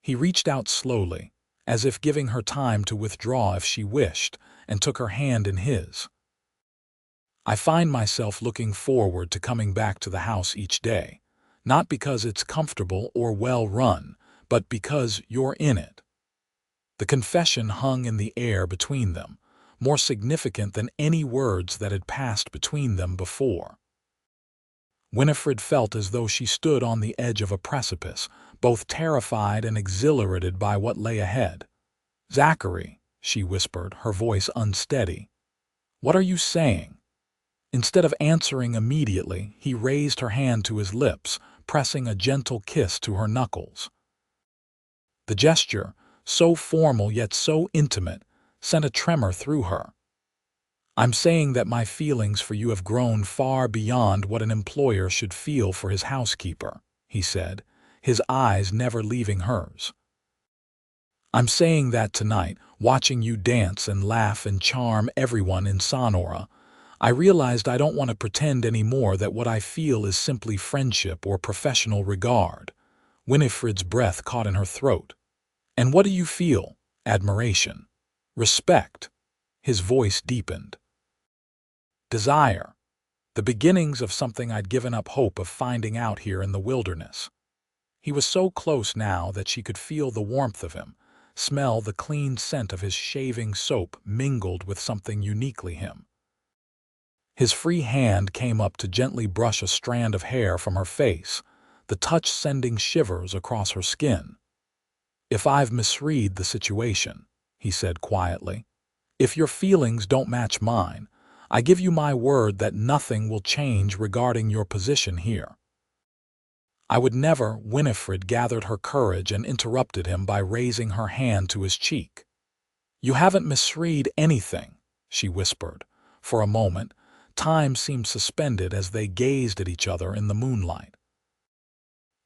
He reached out slowly, as if giving her time to withdraw if she wished, and took her hand in his. I find myself looking forward to coming back to the house each day, not because it's comfortable or well run, but because you're in it. The confession hung in the air between them, more significant than any words that had passed between them before. Winifred felt as though she stood on the edge of a precipice, both terrified and exhilarated by what lay ahead. Zachary, she whispered, her voice unsteady. What are you saying? Instead of answering immediately, he raised her hand to his lips, pressing a gentle kiss to her knuckles. The gesture, so formal yet so intimate, sent a tremor through her. I'm saying that my feelings for you have grown far beyond what an employer should feel for his housekeeper, he said, his eyes never leaving hers. I'm saying that tonight, watching you dance and laugh and charm everyone in Sonora, I realized I don't want to pretend anymore that what I feel is simply friendship or professional regard. Winifred's breath caught in her throat. And what do you feel? Admiration. Respect. His voice deepened. Desire. The beginnings of something I'd given up hope of finding out here in the wilderness. He was so close now that she could feel the warmth of him, smell the clean scent of his shaving soap mingled with something uniquely him. His free hand came up to gently brush a strand of hair from her face, the touch sending shivers across her skin. If I've misread the situation, he said quietly, if your feelings don't match mine, I give you my word that nothing will change regarding your position here. I would never. Winifred gathered her courage and interrupted him by raising her hand to his cheek. You haven't misread anything, she whispered. For a moment, time seemed suspended as they gazed at each other in the moonlight.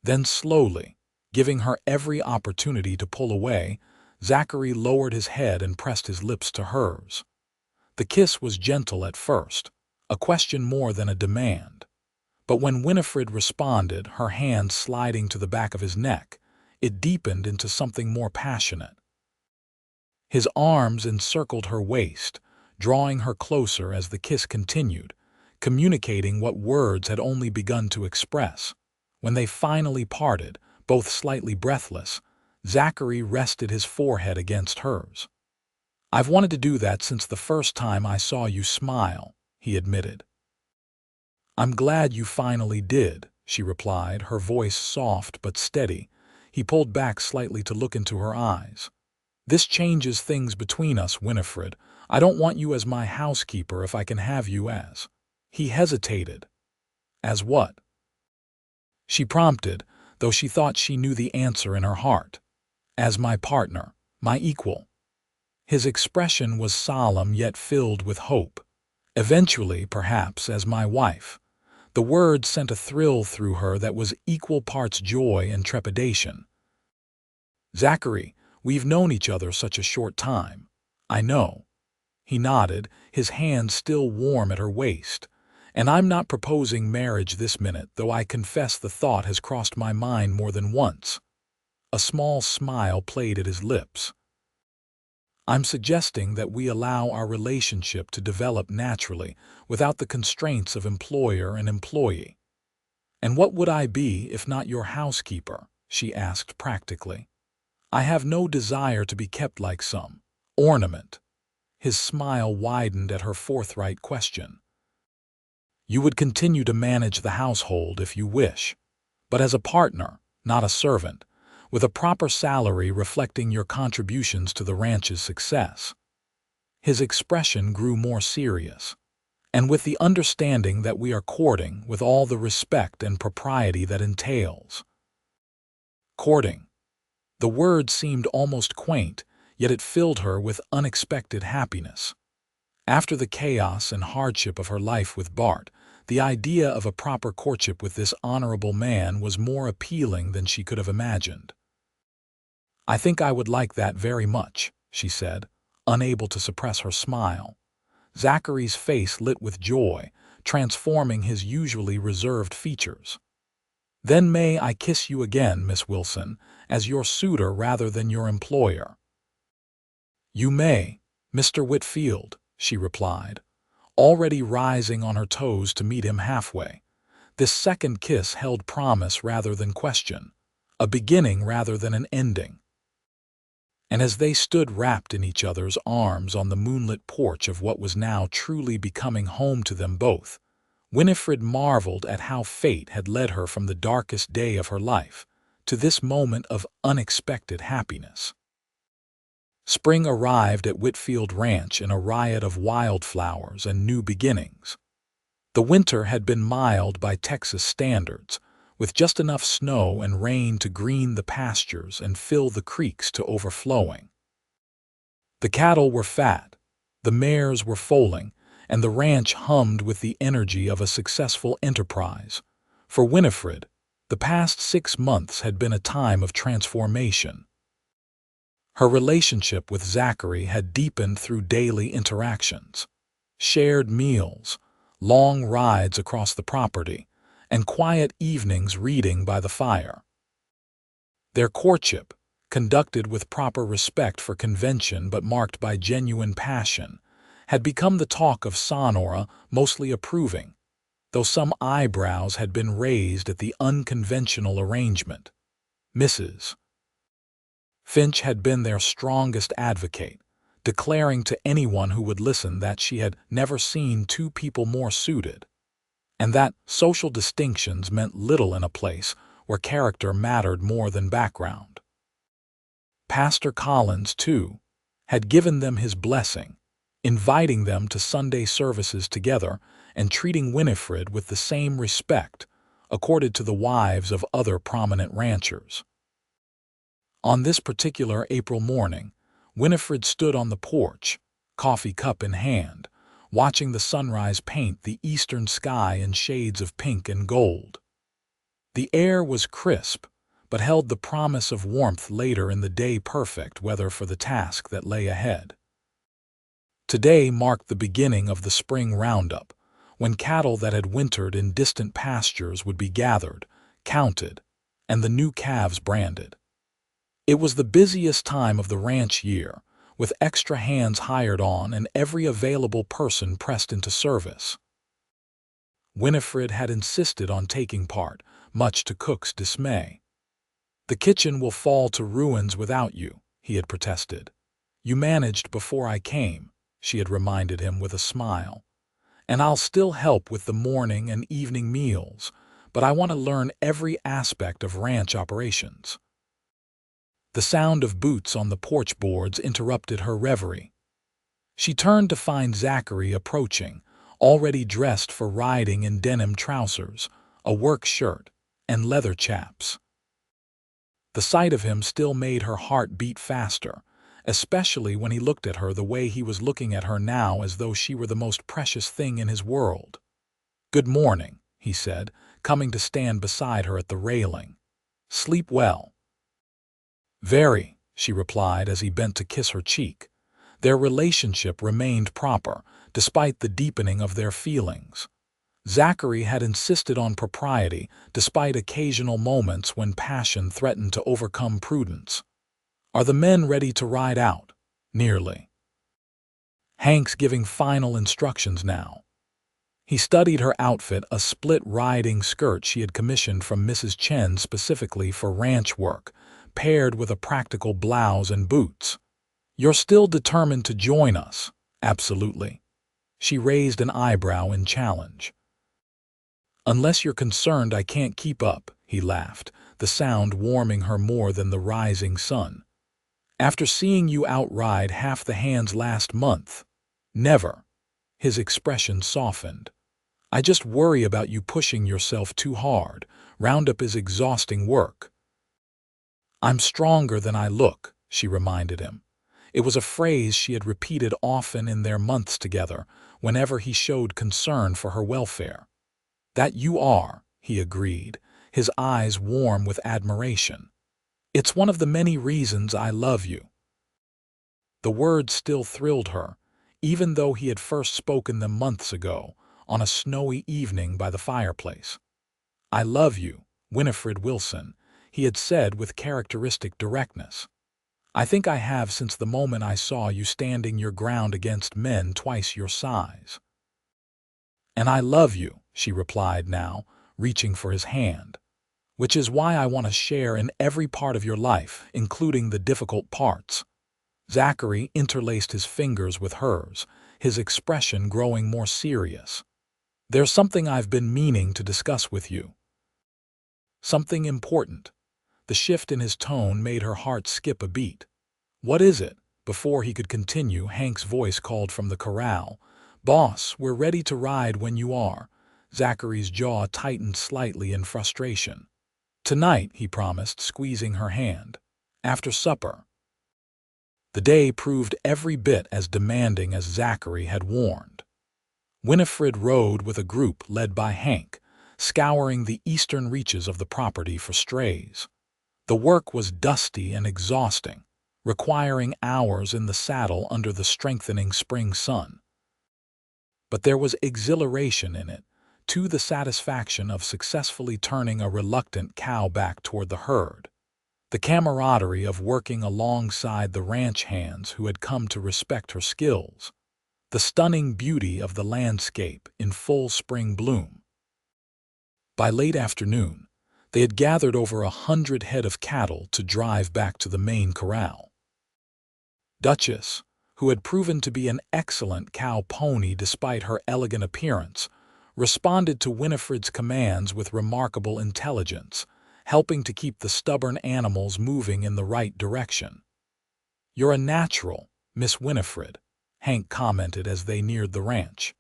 Then slowly, giving her every opportunity to pull away, Zachary lowered his head and pressed his lips to hers. The kiss was gentle at first, a question more than a demand. But when Winifred responded, her hand sliding to the back of his neck, it deepened into something more passionate. His arms encircled her waist, drawing her closer as the kiss continued, communicating what words had only begun to express. When they finally parted, both slightly breathless, Zachary rested his forehead against hers. I've wanted to do that since the first time I saw you smile, he admitted. I'm glad you finally did, she replied, her voice soft but steady. He pulled back slightly to look into her eyes. This changes things between us, Winifred. I don't want you as my housekeeper if I can have you as. He hesitated. As what? She prompted, though she thought she knew the answer in her heart. As my partner, My equal." His expression was solemn yet filled with hope. "Eventually, perhaps, as my wife." The word sent a thrill through her that was equal parts joy and trepidation. "Zachary, we've known each other such a short time." "I know." He nodded, his hand still warm at her waist. "And I'm not proposing marriage this minute, though I confess the thought has crossed my mind more than once." A small smile played at his lips. "I'm suggesting that we allow our relationship to develop naturally, without the constraints of employer and employee." "And what would I be if not your housekeeper?" she asked practically. "I have no desire to be kept like some ornament." His smile widened at her forthright question. "You would continue to manage the household if you wish, but as a partner, not a servant, with a proper salary reflecting your contributions to the ranch's success." His expression grew more serious. "And with the understanding that we are courting with all the respect and propriety that entails." Courting. The word seemed almost quaint, yet it filled her with unexpected happiness. After the chaos and hardship of her life with Bart, the idea of a proper courtship with this honorable man was more appealing than she could have imagined. "I think I would like that very much," she said, unable to suppress her smile. Zachary's face lit with joy, transforming his usually reserved features. "Then may I kiss you again, Miss Wilson, as your suitor rather than your employer?" "You may, Mr. Whitfield," she replied, already rising on her toes to meet him halfway. This second kiss held promise rather than question, a beginning rather than an ending. And as they stood wrapped in each other's arms on the moonlit porch of what was now truly becoming home to them both, Winifred marveled at how fate had led her from the darkest day of her life to this moment of unexpected happiness. Spring arrived at Whitfield Ranch in a riot of wildflowers and new beginnings. The winter had been mild by Texas standards, with just enough snow and rain to green the pastures and fill the creeks to overflowing. The cattle were fat, the mares were foaling, and the ranch hummed with the energy of a successful enterprise. For Winifred, the past 6 months had been a time of transformation. Her relationship with Zachary had deepened through daily interactions, shared meals, long rides across the property, and quiet evenings reading by the fire. Their courtship, conducted with proper respect for convention but marked by genuine passion, had become the talk of Sonora, mostly approving, though some eyebrows had been raised at the unconventional arrangement. Mrs. Finch had been their strongest advocate, declaring to anyone who would listen that she had never seen two people more suited, and that social distinctions meant little in a place where character mattered more than background. Pastor Collins, too, had given them his blessing, inviting them to Sunday services together and treating Winifred with the same respect accorded to the wives of other prominent ranchers. On this particular April morning, Winifred stood on the porch, coffee cup in hand, watching the sunrise paint the eastern sky in shades of pink and gold. The air was crisp, but held the promise of warmth later in the day, perfect weather for the task that lay ahead. Today marked the beginning of the spring roundup, when cattle that had wintered in distant pastures would be gathered, counted, and the new calves branded. It was the busiest time of the ranch year, with extra hands hired on and every available person pressed into service. Winifred had insisted on taking part, much to Cook's dismay. "The kitchen will fall to ruins without you," he had protested. "You managed before I came," she had reminded him with a smile. "And I'll still help with the morning and evening meals, but I want to learn every aspect of ranch operations." The sound of boots on the porch boards interrupted her reverie. She turned to find Zachary approaching, already dressed for riding in denim trousers, a work shirt, and leather chaps. The sight of him still made her heart beat faster, especially when he looked at her the way he was looking at her now, as though she were the most precious thing in his world. "Good morning," he said, coming to stand beside her at the railing. "Sleep well?" "Very," she replied as he bent to kiss her cheek. Their relationship remained proper, despite the deepening of their feelings. Zachary had insisted on propriety, despite occasional moments when passion threatened to overcome prudence. "Are the men ready to ride out?" "Nearly." Hank's giving final instructions now. He studied her outfit, a split riding skirt she had commissioned from Mrs. Chen specifically for ranch work, paired with a practical blouse and boots. "You're still determined to join us?" "Absolutely." She raised an eyebrow in challenge. "Unless you're concerned I can't keep up," he laughed, the sound warming her more than the rising sun. "After seeing you outride half the hands last month." "Never." His expression softened. "I just worry about you pushing yourself too hard. Roundup is exhausting work." "I'm stronger than I look," she reminded him. It was a phrase she had repeated often in their months together, whenever he showed concern for her welfare. "That you are," he agreed, his eyes warm with admiration. "It's one of the many reasons I love you." The words still thrilled her, even though he had first spoken them months ago, on a snowy evening by the fireplace. "I love you, Winifred Wilson," he had said with characteristic directness. "I think I have since the moment I saw you standing your ground against men twice your size." "And I love you," she replied now, reaching for his hand. "Which is why I want to share in every part of your life, including the difficult parts." Zachary interlaced his fingers with hers, his expression growing more serious. "There's something I've been meaning to discuss with you." "Something important." The shift in his tone made her heart skip a beat. "What is it?" Before he could continue, Hank's voice called from the corral. "Boss, we're ready to ride when you are." Zachary's jaw tightened slightly in frustration. "Tonight," he promised, squeezing her hand. "After supper." The day proved every bit as demanding as Zachary had warned. Winifred rode with a group led by Hank, scouring the eastern reaches of the property for strays. The work was dusty and exhausting, requiring hours in the saddle under the strengthening spring sun. But there was exhilaration in it, to the satisfaction of successfully turning a reluctant cow back toward the herd. The camaraderie of working alongside the ranch hands who had come to respect her skills. The stunning beauty of the landscape in full spring bloom. By late afternoon, they had gathered over 100 head of cattle to drive back to the main corral. Duchess, who had proven to be an excellent cow pony despite her elegant appearance, responded to Winifred's commands with remarkable intelligence, helping to keep the stubborn animals moving in the right direction. "You're a natural, Miss Winifred," Hank commented as they neared the ranch.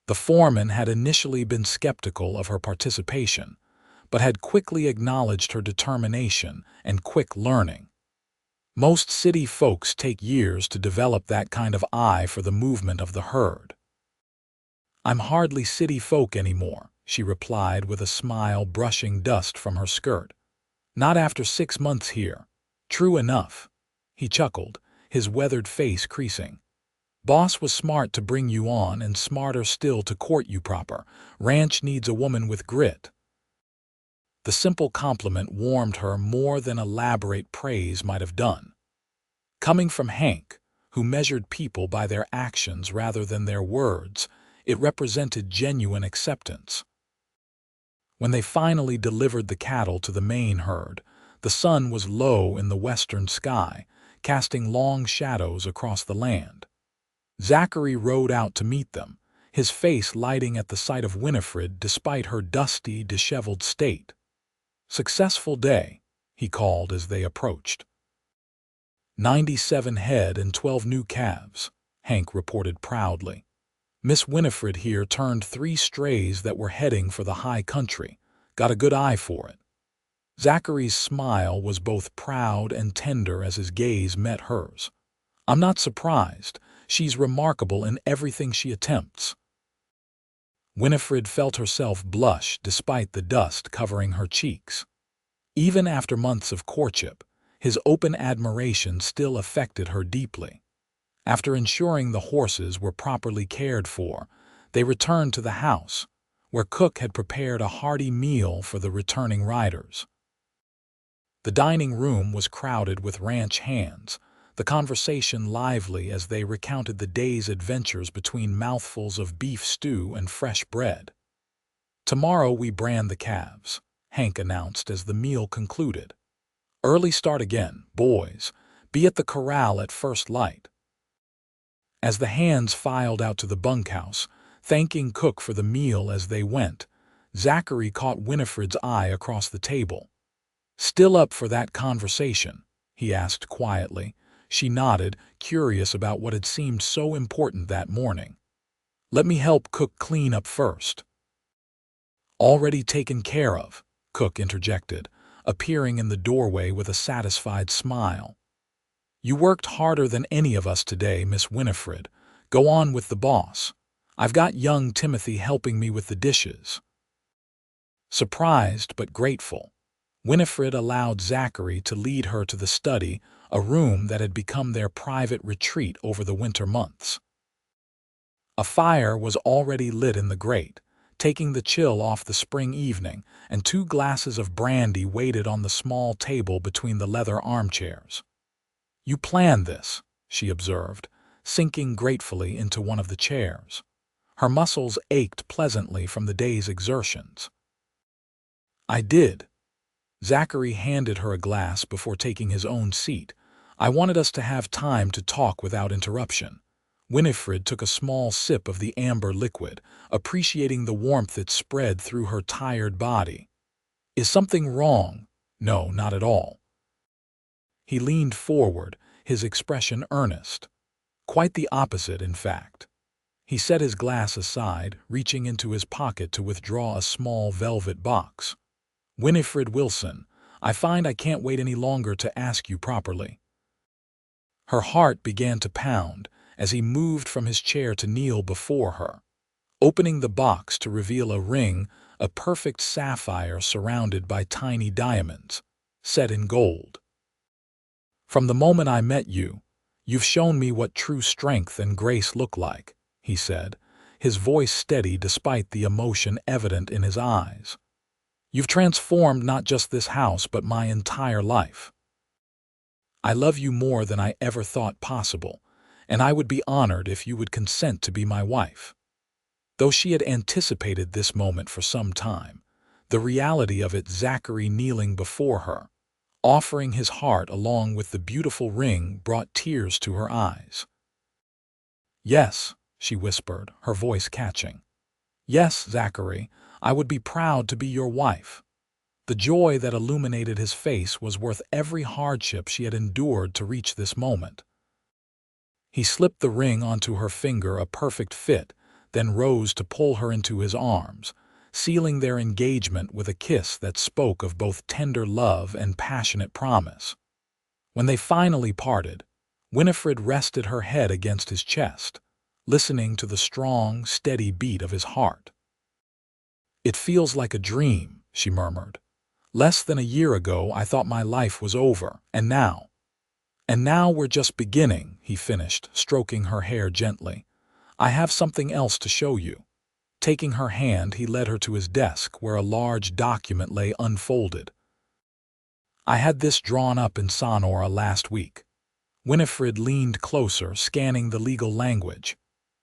The foreman had initially been skeptical of her participation, but had quickly acknowledged her determination and quick learning. "Most city folks take years to develop that kind of eye for the movement of the herd." "I'm hardly city folk anymore," she replied with a smile, brushing dust from her skirt. "Not after 6 months here." "True enough." He chuckled, his weathered face creasing. "Boss was smart to bring you on and smarter still to court you proper. Ranch needs a woman with grit." The simple compliment warmed her more than elaborate praise might have done. Coming from Hank, who measured people by their actions rather than their words, it represented genuine acceptance. When they finally delivered the cattle to the main herd, the sun was low in the western sky, casting long shadows across the land. Zachary rode out to meet them, his face lighting at the sight of Winifred despite her dusty, disheveled state. "Successful day," he called as they approached. 97 head and 12 new calves, Hank reported proudly. "Miss Winifred here turned 3 strays that were heading for the high country. Got a good eye for it." Zachary's smile was both proud and tender as his gaze met hers. "I'm not surprised. She's remarkable in everything she attempts." Winifred felt herself blush despite the dust covering her cheeks. Even after months of courtship, his open admiration still affected her deeply. After ensuring the horses were properly cared for, they returned to the house, where Cook had prepared a hearty meal for the returning riders. The dining room was crowded with ranch hands, the conversation lively as they recounted the day's adventures between mouthfuls of beef stew and fresh bread. "Tomorrow we brand the calves," Hank announced as the meal concluded. "Early start again, boys. Be at the corral at first light." As the hands filed out to the bunkhouse, thanking Cook for the meal as they went, Zachary caught Winifred's eye across the table. "Still up for that conversation?" he asked quietly. She nodded, curious about what had seemed so important that morning. "Let me help Cook clean up first." "Already taken care of," Cook interjected, appearing in the doorway with a satisfied smile. "You worked harder than any of us today, Miss Winifred. Go on with the boss. I've got young Timothy helping me with the dishes." Surprised but grateful, Winifred allowed Zachary to lead her to the study, a room that had become their private retreat over the winter months. A fire was already lit in the grate, taking the chill off the spring evening, and 2 glasses of brandy waited on the small table between the leather armchairs. "You planned this," she observed, sinking gratefully into one of the chairs. Her muscles ached pleasantly from the day's exertions. "I did." Zachary handed her a glass before taking his own seat. "I wanted us to have time to talk without interruption." Winifred took a small sip of the amber liquid, appreciating the warmth it spread through her tired body. "Is something wrong?" "No, not at all." He leaned forward, his expression earnest. "Quite the opposite, in fact." He set his glass aside, reaching into his pocket to withdraw a small velvet box. "Winifred Wilson, I find I can't wait any longer to ask you properly." Her heart began to pound as he moved from his chair to kneel before her, opening the box to reveal a ring, a perfect sapphire surrounded by tiny diamonds, set in gold. "From the moment I met you, you've shown me what true strength and grace look like," he said, his voice steady despite the emotion evident in his eyes. "You've transformed not just this house but my entire life. I love you more than I ever thought possible, and I would be honored if you would consent to be my wife." Though she had anticipated this moment for some time, the reality of it, Zachary kneeling before her, offering his heart along with the beautiful ring, brought tears to her eyes. "Yes," she whispered, her voice catching. "Yes, Zachary, I would be proud to be your wife." The joy that illuminated his face was worth every hardship she had endured to reach this moment. He slipped the ring onto her finger, a perfect fit, then rose to pull her into his arms, sealing their engagement with a kiss that spoke of both tender love and passionate promise. When they finally parted, Winifred rested her head against his chest, listening to the strong, steady beat of his heart. "It feels like a dream," she murmured. "Less than a year ago I thought my life was over, and now we're just beginning," he finished, stroking her hair gently. "I have something else to show you." Taking her hand, he led her to his desk where a large document lay unfolded. "I had this drawn up in Sonora last week." Winifred leaned closer, scanning the legal language.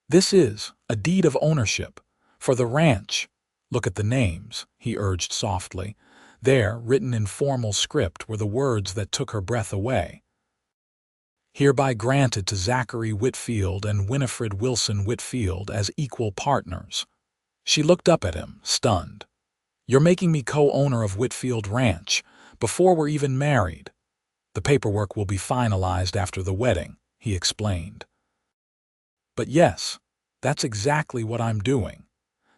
"This is a deed of ownership for the ranch. Look at the names," he urged softly. There, written in formal script, were the words that took her breath away. "Hereby granted to Zachary Whitfield and Winifred Wilson Whitfield as equal partners." She looked up at him, stunned. "You're making me co-owner of Whitfield Ranch before we're even married." "The paperwork will be finalized after the wedding," he explained. "But yes, that's exactly what I'm doing.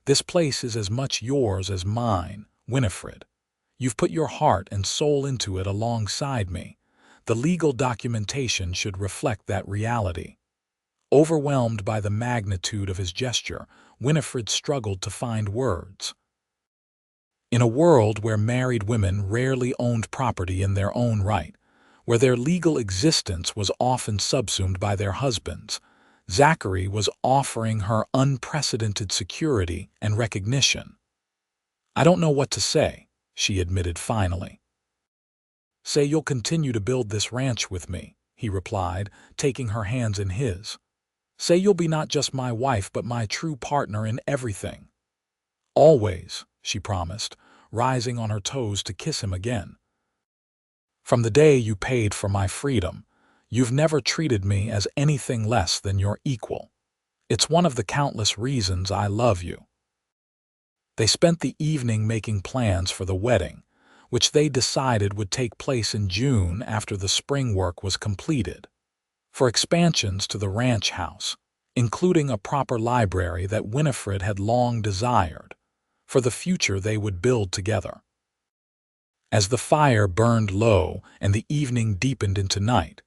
This place is as much yours as mine, Winifred. You've put your heart and soul into it alongside me. The legal documentation should reflect that reality." Overwhelmed by the magnitude of his gesture, Winifred struggled to find words. In a world where married women rarely owned property in their own right, where their legal existence was often subsumed by their husbands, Zachary was offering her unprecedented security and recognition. "I don't know what to say," she admitted finally. "Say you'll continue to build this ranch with me," he replied, taking her hands in his. "Say you'll be not just my wife but my true partner in everything." "Always," she promised, rising on her toes to kiss him again. "From the day you paid for my freedom, you've never treated me as anything less than your equal. It's one of the countless reasons I love you." They spent the evening making plans for the wedding, which they decided would take place in June after the spring work was completed. For expansions to the ranch house, including a proper library that Winifred had long desired, for the future they would build together. As the fire burned low and the evening deepened into night,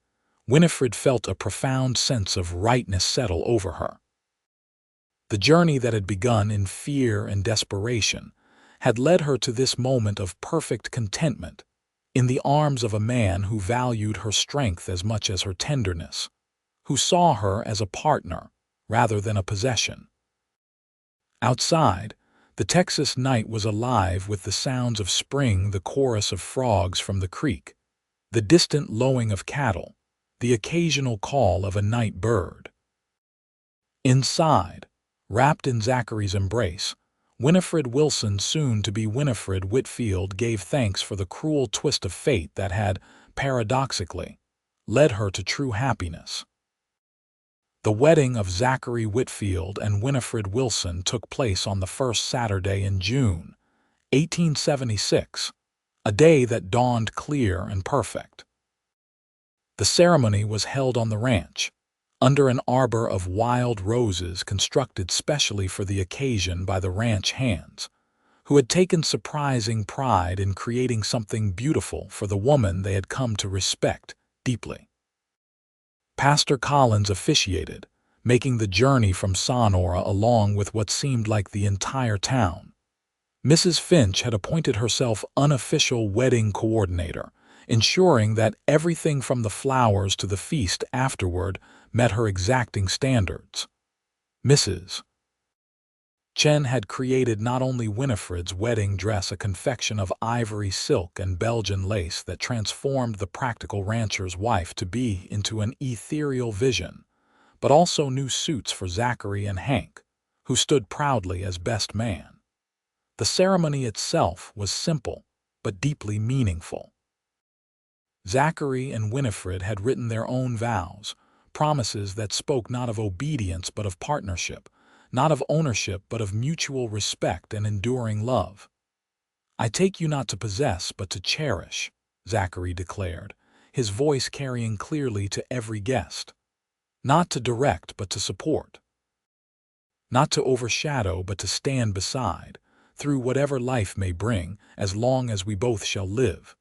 Winifred felt a profound sense of rightness settle over her. The journey that had begun in fear and desperation had led her to this moment of perfect contentment, in the arms of a man who valued her strength as much as her tenderness, who saw her as a partner rather than a possession. Outside, the Texas night was alive with the sounds of spring, the chorus of frogs from the creek, the distant lowing of cattle, the occasional call of a night bird. Inside, wrapped in Zachary's embrace, Winifred Wilson, soon to be Winifred Whitfield, gave thanks for the cruel twist of fate that had, paradoxically, led her to true happiness. The wedding of Zachary Whitfield and Winifred Wilson took place on the first Saturday in June, 1876, a day that dawned clear and perfect. The ceremony was held on the ranch, under an arbor of wild roses constructed specially for the occasion by the ranch hands, who had taken surprising pride in creating something beautiful for the woman they had come to respect deeply. Pastor Collins officiated, making the journey from Sonora along with what seemed like the entire town. Mrs. Finch had appointed herself unofficial wedding coordinator, ensuring that everything from the flowers to the feast afterward met her exacting standards. Mrs. Chen had created not only Winifred's wedding dress, a confection of ivory silk and Belgian lace that transformed the practical rancher's wife to be into an ethereal vision, but also new suits for Zachary and Hank, who stood proudly as best man. The ceremony itself was simple, but deeply meaningful. Zachary and Winifred had written their own vows, promises that spoke not of obedience but of partnership, not of ownership but of mutual respect and enduring love. "I take you not to possess but to cherish," Zachary declared, his voice carrying clearly to every guest. "Not to direct but to support. Not to overshadow but to stand beside, through whatever life may bring, as long as we both shall live."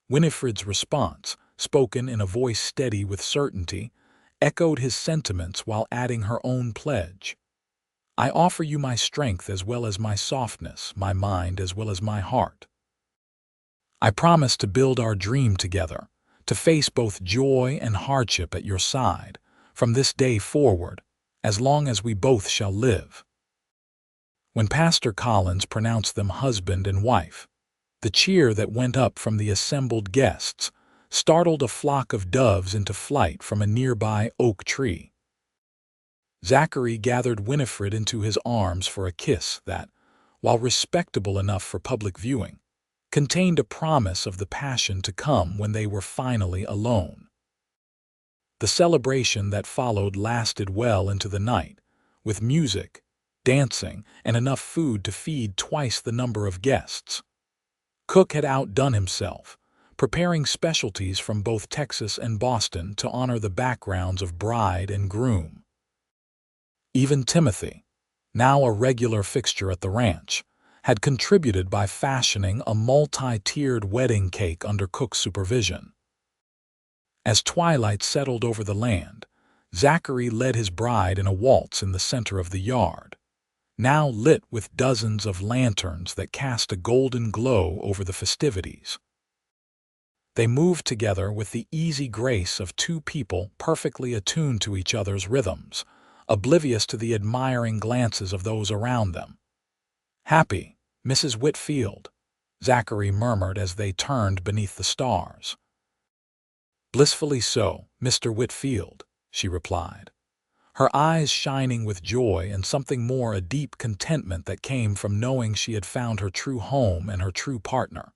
Winifred's response, spoken in a voice steady with certainty, echoed his sentiments while adding her own pledge. "I offer you my strength as well as my softness, my mind as well as my heart. I promise to build our dream together, to face both joy and hardship at your side, from this day forward, as long as we both shall live." When Pastor Collins pronounced them husband and wife, the cheer that went up from the assembled guests startled a flock of doves into flight from a nearby oak tree. Zachary gathered Winifred into his arms for a kiss that, while respectable enough for public viewing, contained a promise of the passion to come when they were finally alone. The celebration that followed lasted well into the night, with music, dancing, and enough food to feed twice the number of guests. Cook had outdone himself, preparing specialties from both Texas and Boston to honor the backgrounds of bride and groom. Even Timothy, now a regular fixture at the ranch, had contributed by fashioning a multi-tiered wedding cake under Cook's supervision. As twilight settled over the land, Zachary led his bride in a waltz in the center of the yard, now lit with dozens of lanterns that cast a golden glow over the festivities. They moved together with the easy grace of two people perfectly attuned to each other's rhythms, oblivious to the admiring glances of those around them. "Happy, Mrs. Whitfield," Zachary murmured as they turned beneath the stars. "Blissfully so, Mr. Whitfield," she replied, her eyes shining with joy and something more, a deep contentment that came from knowing she had found her true home and her true partner.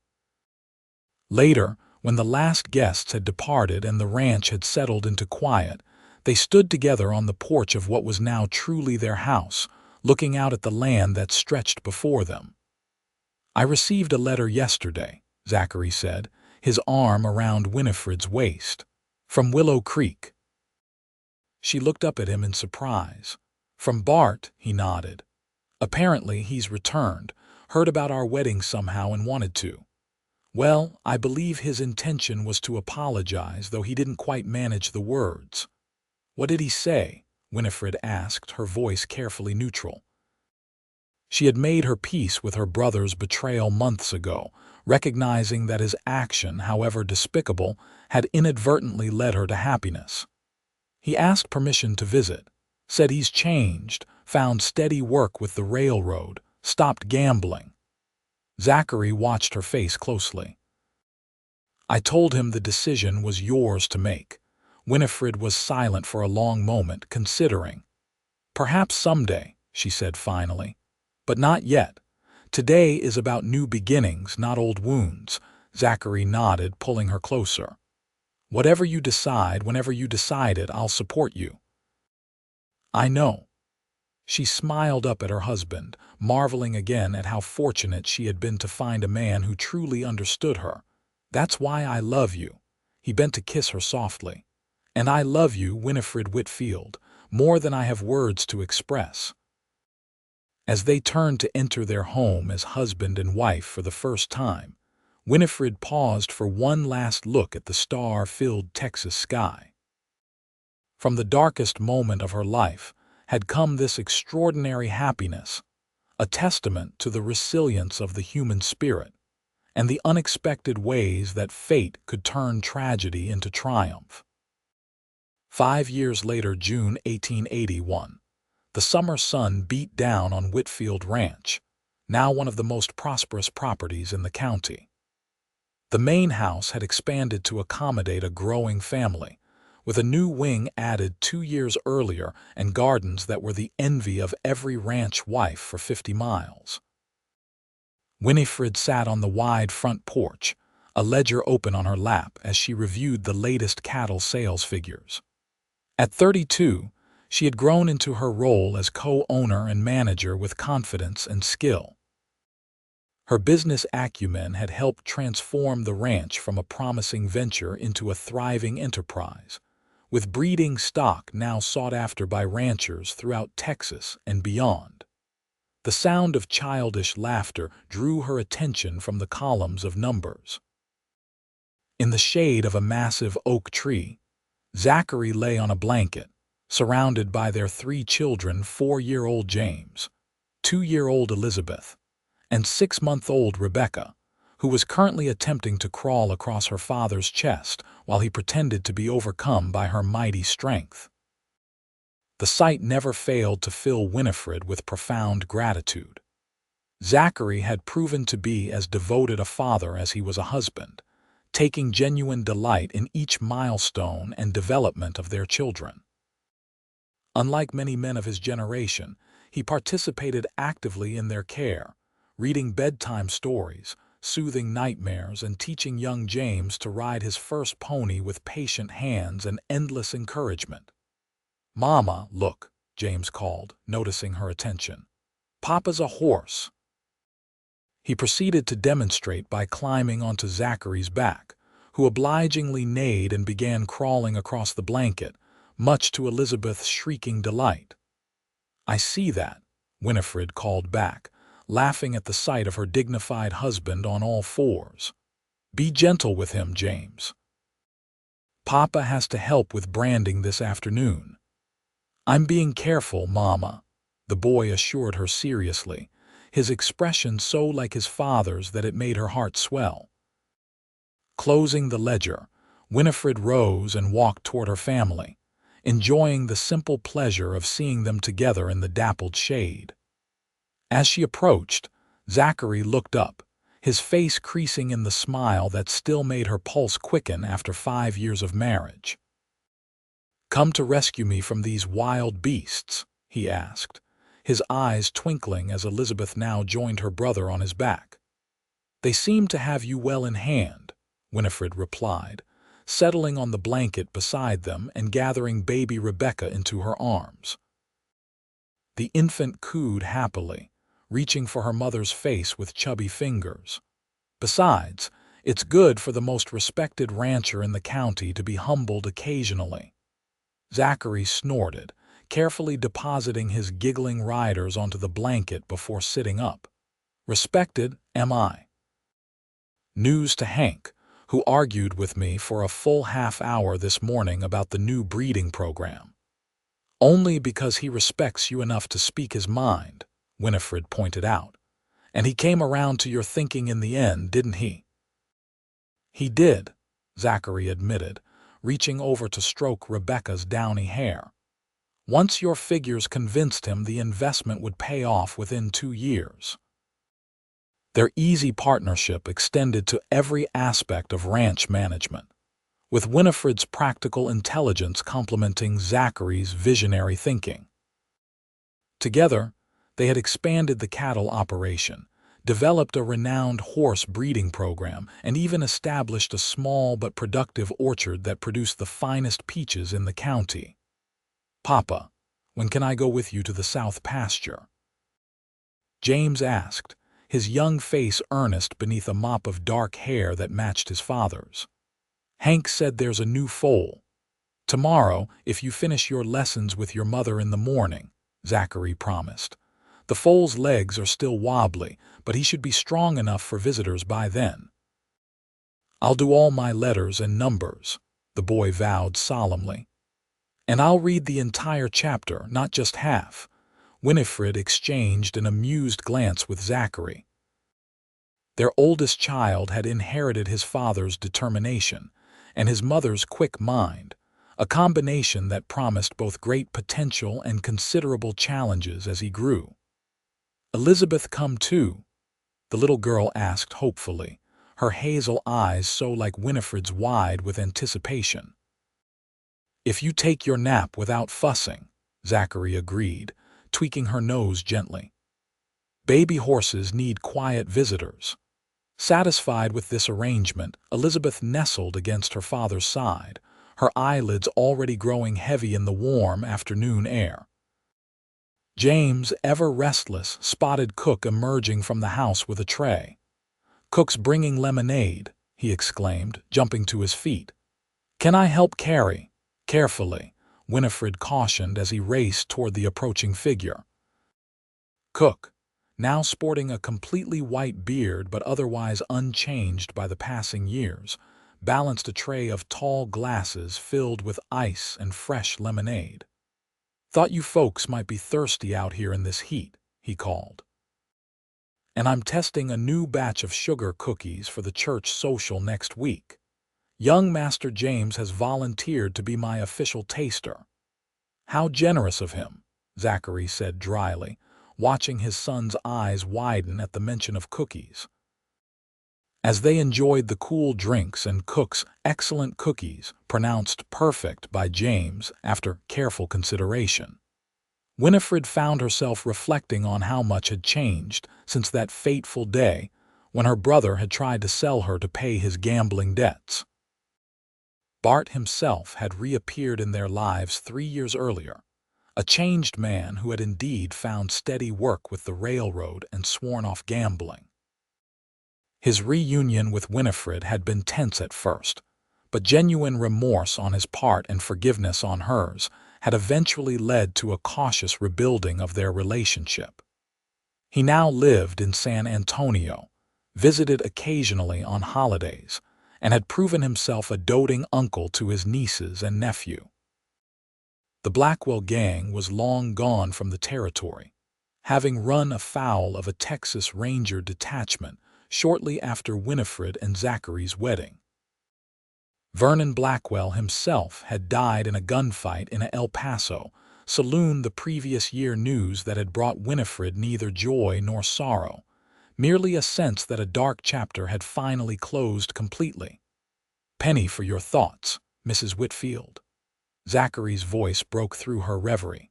Later, when the last guests had departed and the ranch had settled into quiet, they stood together on the porch of what was now truly their house, looking out at the land that stretched before them. "I received a letter yesterday," Zachary said, his arm around Winifred's waist. "From Willow Creek." She looked up at him in surprise. "From Bart," he nodded. "Apparently he's returned, heard about our wedding somehow and wanted to. Well, I believe his intention was to apologize, though he didn't quite manage the words." "What did he say?" Winifred asked, her voice carefully neutral. She had made her peace with her brother's betrayal months ago, recognizing that his action, however despicable, had inadvertently led her to happiness. "He asked permission to visit, said he's changed, found steady work with the railroad, stopped gambling." Zachary watched her face closely. "I told him the decision was yours to make." Winifred was silent for a long moment, considering. "Perhaps someday," she said finally. "But not yet. Today is about new beginnings, not old wounds." Zachary nodded, pulling her closer. "Whatever you decide, whenever you decide it, I'll support you." "I know." She smiled up at her husband, marveling again at how fortunate she had been to find a man who truly understood her. "That's why I love you." He bent to kiss her softly. "And I love you, Winifred Whitfield, more than I have words to express." As they turned to enter their home as husband and wife for the first time, Winifred paused for one last look at the star-filled Texas sky. From the darkest moment of her life had come this extraordinary happiness, a testament to the resilience of the human spirit and the unexpected ways that fate could turn tragedy into triumph. 5 years later, June 1881, the summer sun beat down on Whitfield Ranch, now one of the most prosperous properties in the county. The main house had expanded to accommodate a growing family, with a new wing added 2 years earlier and gardens that were the envy of every ranch wife for 50 miles. Winifred sat on the wide front porch, a ledger open on her lap as she reviewed the latest cattle sales figures. At 32, she had grown into her role as co-owner and manager with confidence and skill. Her business acumen had helped transform the ranch from a promising venture into a thriving enterprise, with breeding stock now sought after by ranchers throughout Texas and beyond. The sound of childish laughter drew her attention from the columns of numbers. In the shade of a massive oak tree, Zachary lay on a blanket, surrounded by their 3 children, 4-year-old James, 2-year-old Elizabeth, and 6-month-old Rebecca, who was currently attempting to crawl across her father's chest while he pretended to be overcome by her mighty strength. The sight never failed to fill Winifred with profound gratitude. Zachary had proven to be as devoted a father as he was a husband, taking genuine delight in each milestone and development of their children. Unlike many men of his generation, he participated actively in their care, reading bedtime stories, soothing nightmares, and teaching young James to ride his first pony with patient hands and endless encouragement. "Mama, look," James called, noticing her attention. "Papa's a horse." He proceeded to demonstrate by climbing onto Zachary's back, who obligingly neighed and began crawling across the blanket, much to Elizabeth's shrieking delight. "I see that," Winifred called back, laughing at the sight of her dignified husband on all fours. "Be gentle with him, James. Papa has to help with branding this afternoon." "I'm being careful, Mama," the boy assured her seriously, his expression so like his father's that it made her heart swell. Closing the ledger, Winifred rose and walked toward her family, enjoying the simple pleasure of seeing them together in the dappled shade. As she approached, Zachary looked up, his face creasing in the smile that still made her pulse quicken after 5 years of marriage. "Come to rescue me from these wild beasts?" he asked, his eyes twinkling as Elizabeth now joined her brother on his back. "They seem to have you well in hand," Winifred replied, settling on the blanket beside them and gathering baby Rebecca into her arms. The infant cooed happily, reaching for her mother's face with chubby fingers. "Besides, it's good for the most respected rancher in the county to be humbled occasionally." Zachary snorted, carefully depositing his giggling riders onto the blanket before sitting up. "Respected, am I?" News to Hank, who argued with me for a full half-hour this morning about the new breeding program. "Only because he respects you enough to speak his mind," Winifred pointed out. "And he came around to your thinking in the end, didn't he?" "He did," Zachary admitted, reaching over to stroke Rebecca's downy hair. "Once your figures convinced him the investment would pay off within 2 years. Their easy partnership extended to every aspect of ranch management, with Winifred's practical intelligence complementing Zachary's visionary thinking. Together, they had expanded the cattle operation, developed a renowned horse breeding program, and even established a small but productive orchard that produced the finest peaches in the county. "Papa, when can I go with you to the south pasture?" James asked, his young face earnest beneath a mop of dark hair that matched his father's. "Hank said there's a new foal. Tomorrow, if you finish your lessons with your mother in the morning," Zachary promised. "The foal's legs are still wobbly, but he should be strong enough for visitors by then." "I'll do all my letters and numbers," the boy vowed solemnly. "And I'll read the entire chapter, not just half." Winifred exchanged an amused glance with Zachary. Their oldest child had inherited his father's determination and his mother's quick mind, a combination that promised both great potential and considerable challenges as he grew. "Elizabeth come too?" the little girl asked hopefully, her hazel eyes so like Winifred's wide with anticipation. "If you take your nap without fussing," Zachary agreed, tweaking her nose gently. "Baby horses need quiet visitors." Satisfied with this arrangement, Elizabeth nestled against her father's side, her eyelids already growing heavy in the warm afternoon air. James, ever restless, spotted Cook emerging from the house with a tray. "Cook's bringing lemonade," he exclaimed, jumping to his feet. "Can I help carry?" Carefully, Winifred cautioned as he raced toward the approaching figure. Cook, now sporting a completely white beard but otherwise unchanged by the passing years, balanced a tray of tall glasses filled with ice and fresh lemonade. "Thought you folks might be thirsty out here in this heat," he called. "And I'm testing a new batch of sugar cookies for the church social next week. Young Master James has volunteered to be my official taster." "How generous of him," Zachary said dryly, watching his son's eyes widen at the mention of cookies. As they enjoyed the cool drinks and Cook's excellent cookies, pronounced perfect by James after careful consideration, Winifred found herself reflecting on how much had changed since that fateful day when her brother had tried to sell her to pay his gambling debts. Bart himself had reappeared in their lives 3 years earlier, a changed man who had indeed found steady work with the railroad and sworn off gambling. His reunion with Winifred had been tense at first, but genuine remorse on his part and forgiveness on hers had eventually led to a cautious rebuilding of their relationship. He now lived in San Antonio, visited occasionally on holidays, and had proven himself a doting uncle to his nieces and nephew. The Blackwell gang was long gone from the territory, having run afoul of a Texas Ranger detachment shortly after Winifred and Zachary's wedding. Vernon Blackwell himself had died in a gunfight in a El Paso saloon the previous year, news that had brought Winifred neither joy nor sorrow, merely a sense that a dark chapter had finally closed completely. "Penny for your thoughts, Mrs. Whitfield." Zachary's voice broke through her reverie.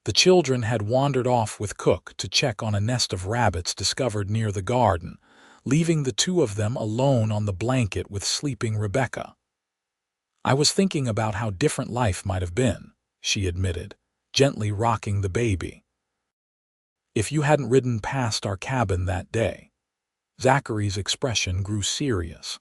The children had wandered off with Cook to check on a nest of rabbits discovered near the garden, leaving the two of them alone on the blanket with sleeping Rebecca. "I was thinking about how different life might have been," she admitted, gently rocking the baby, "if you hadn't ridden past our cabin that day." Zachary's expression grew serious.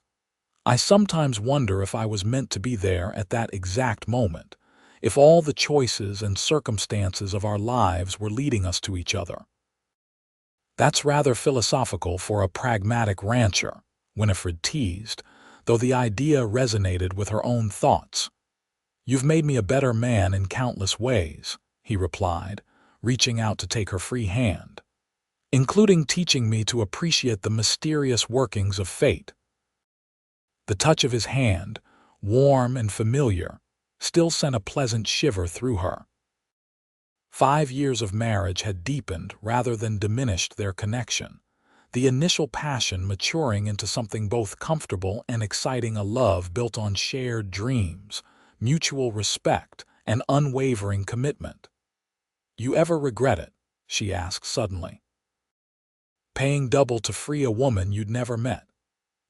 "I sometimes wonder if I was meant to be there at that exact moment, if all the choices and circumstances of our lives were leading us to each other." "That's rather philosophical for a pragmatic rancher," Winifred teased, though the idea resonated with her own thoughts. "You've made me a better man in countless ways," he replied, reaching out to take her free hand, "including teaching me to appreciate the mysterious workings of fate." The touch of his hand, warm and familiar, still sent a pleasant shiver through her. 5 years of marriage had deepened rather than diminished their connection, the initial passion maturing into something both comfortable and exciting, a love built on shared dreams, mutual respect, and unwavering commitment. "You ever regret it?" she asked suddenly. "Paying double to free a woman you'd never met?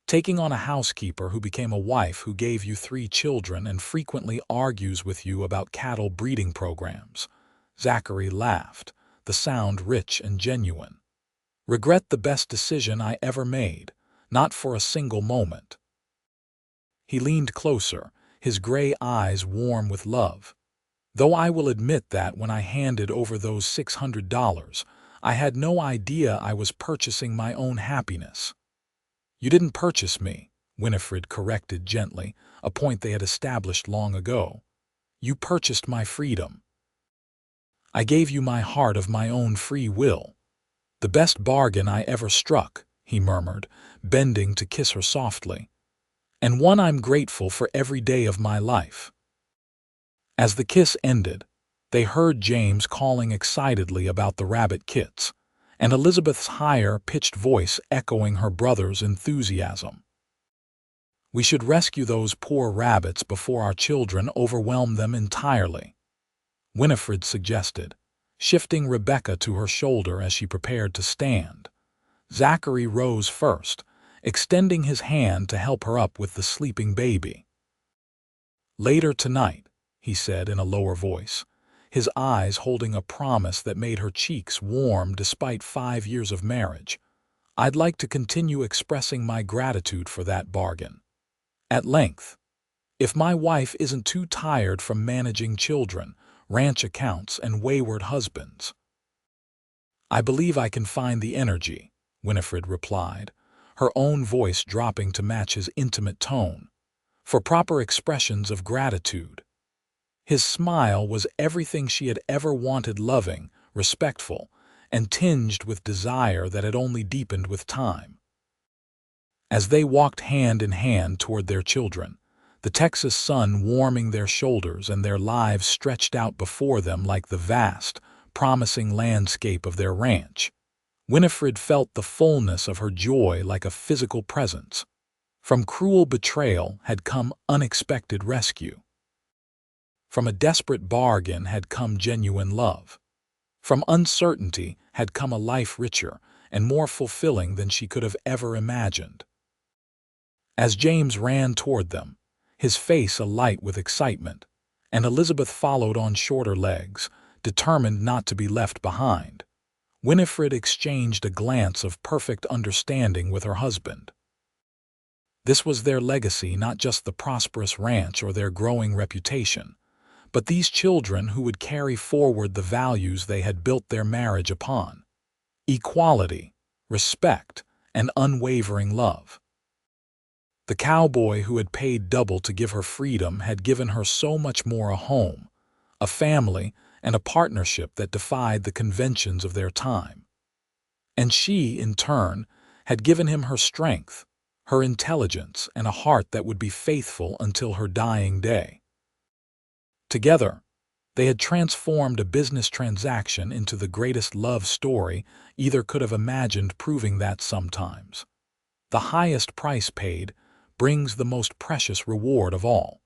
Taking on a housekeeper who became a wife, who gave you 3 children and frequently argues with you about cattle breeding programs?" Zachary laughed, the sound rich and genuine. "Regret the best decision I ever made, not for a single moment." He leaned closer, his gray eyes warm with love. "Though I will admit that when I handed over those $600, I had no idea I was purchasing my own happiness." "You didn't purchase me," Winifred corrected gently, a point they had established long ago. "You purchased my freedom. I gave you my heart of my own free will." "The best bargain I ever struck," he murmured, bending to kiss her softly, "and one I'm grateful for every day of my life." As the kiss ended, they heard James calling excitedly about the rabbit kits, and Elizabeth's higher-pitched voice echoing her brother's enthusiasm. "We should rescue those poor rabbits before our children overwhelm them entirely," Winifred suggested, shifting Rebecca to her shoulder as she prepared to stand. Zachary rose first, extending his hand to help her up with the sleeping baby. "Later tonight," he said in a lower voice, his eyes holding a promise that made her cheeks warm despite 5 years of marriage, "I'd like to continue expressing my gratitude for that bargain. At length. If my wife isn't too tired from managing children, ranch accounts, and wayward husbands." "I believe I can find the energy," Winifred replied, her own voice dropping to match his intimate tone, "for proper expressions of gratitude." His smile was everything she had ever wanted, loving, respectful, and tinged with desire that had only deepened with time. As they walked hand in hand toward their children, the Texas sun warming their shoulders and their lives stretched out before them like the vast, promising landscape of their ranch, Winifred felt the fullness of her joy like a physical presence. From cruel betrayal had come unexpected rescue. From a desperate bargain had come genuine love. From uncertainty had come a life richer and more fulfilling than she could have ever imagined. As James ran toward them, his face alight with excitement, and Elizabeth followed on shorter legs, determined not to be left behind, Winifred exchanged a glance of perfect understanding with her husband. This was their legacy, not just the prosperous ranch or their growing reputation, but these children who would carry forward the values they had built their marriage upon. equality, respect, and unwavering love. The cowboy who had paid double to give her freedom had given her so much more: a home, a family, and a partnership that defied the conventions of their time. And she, in turn, had given him her strength, her intelligence, and a heart that would be faithful until her dying day. Together, they had transformed a business transaction into the greatest love story either could have imagined, proving that sometimes the highest price paid brings the most precious reward of all.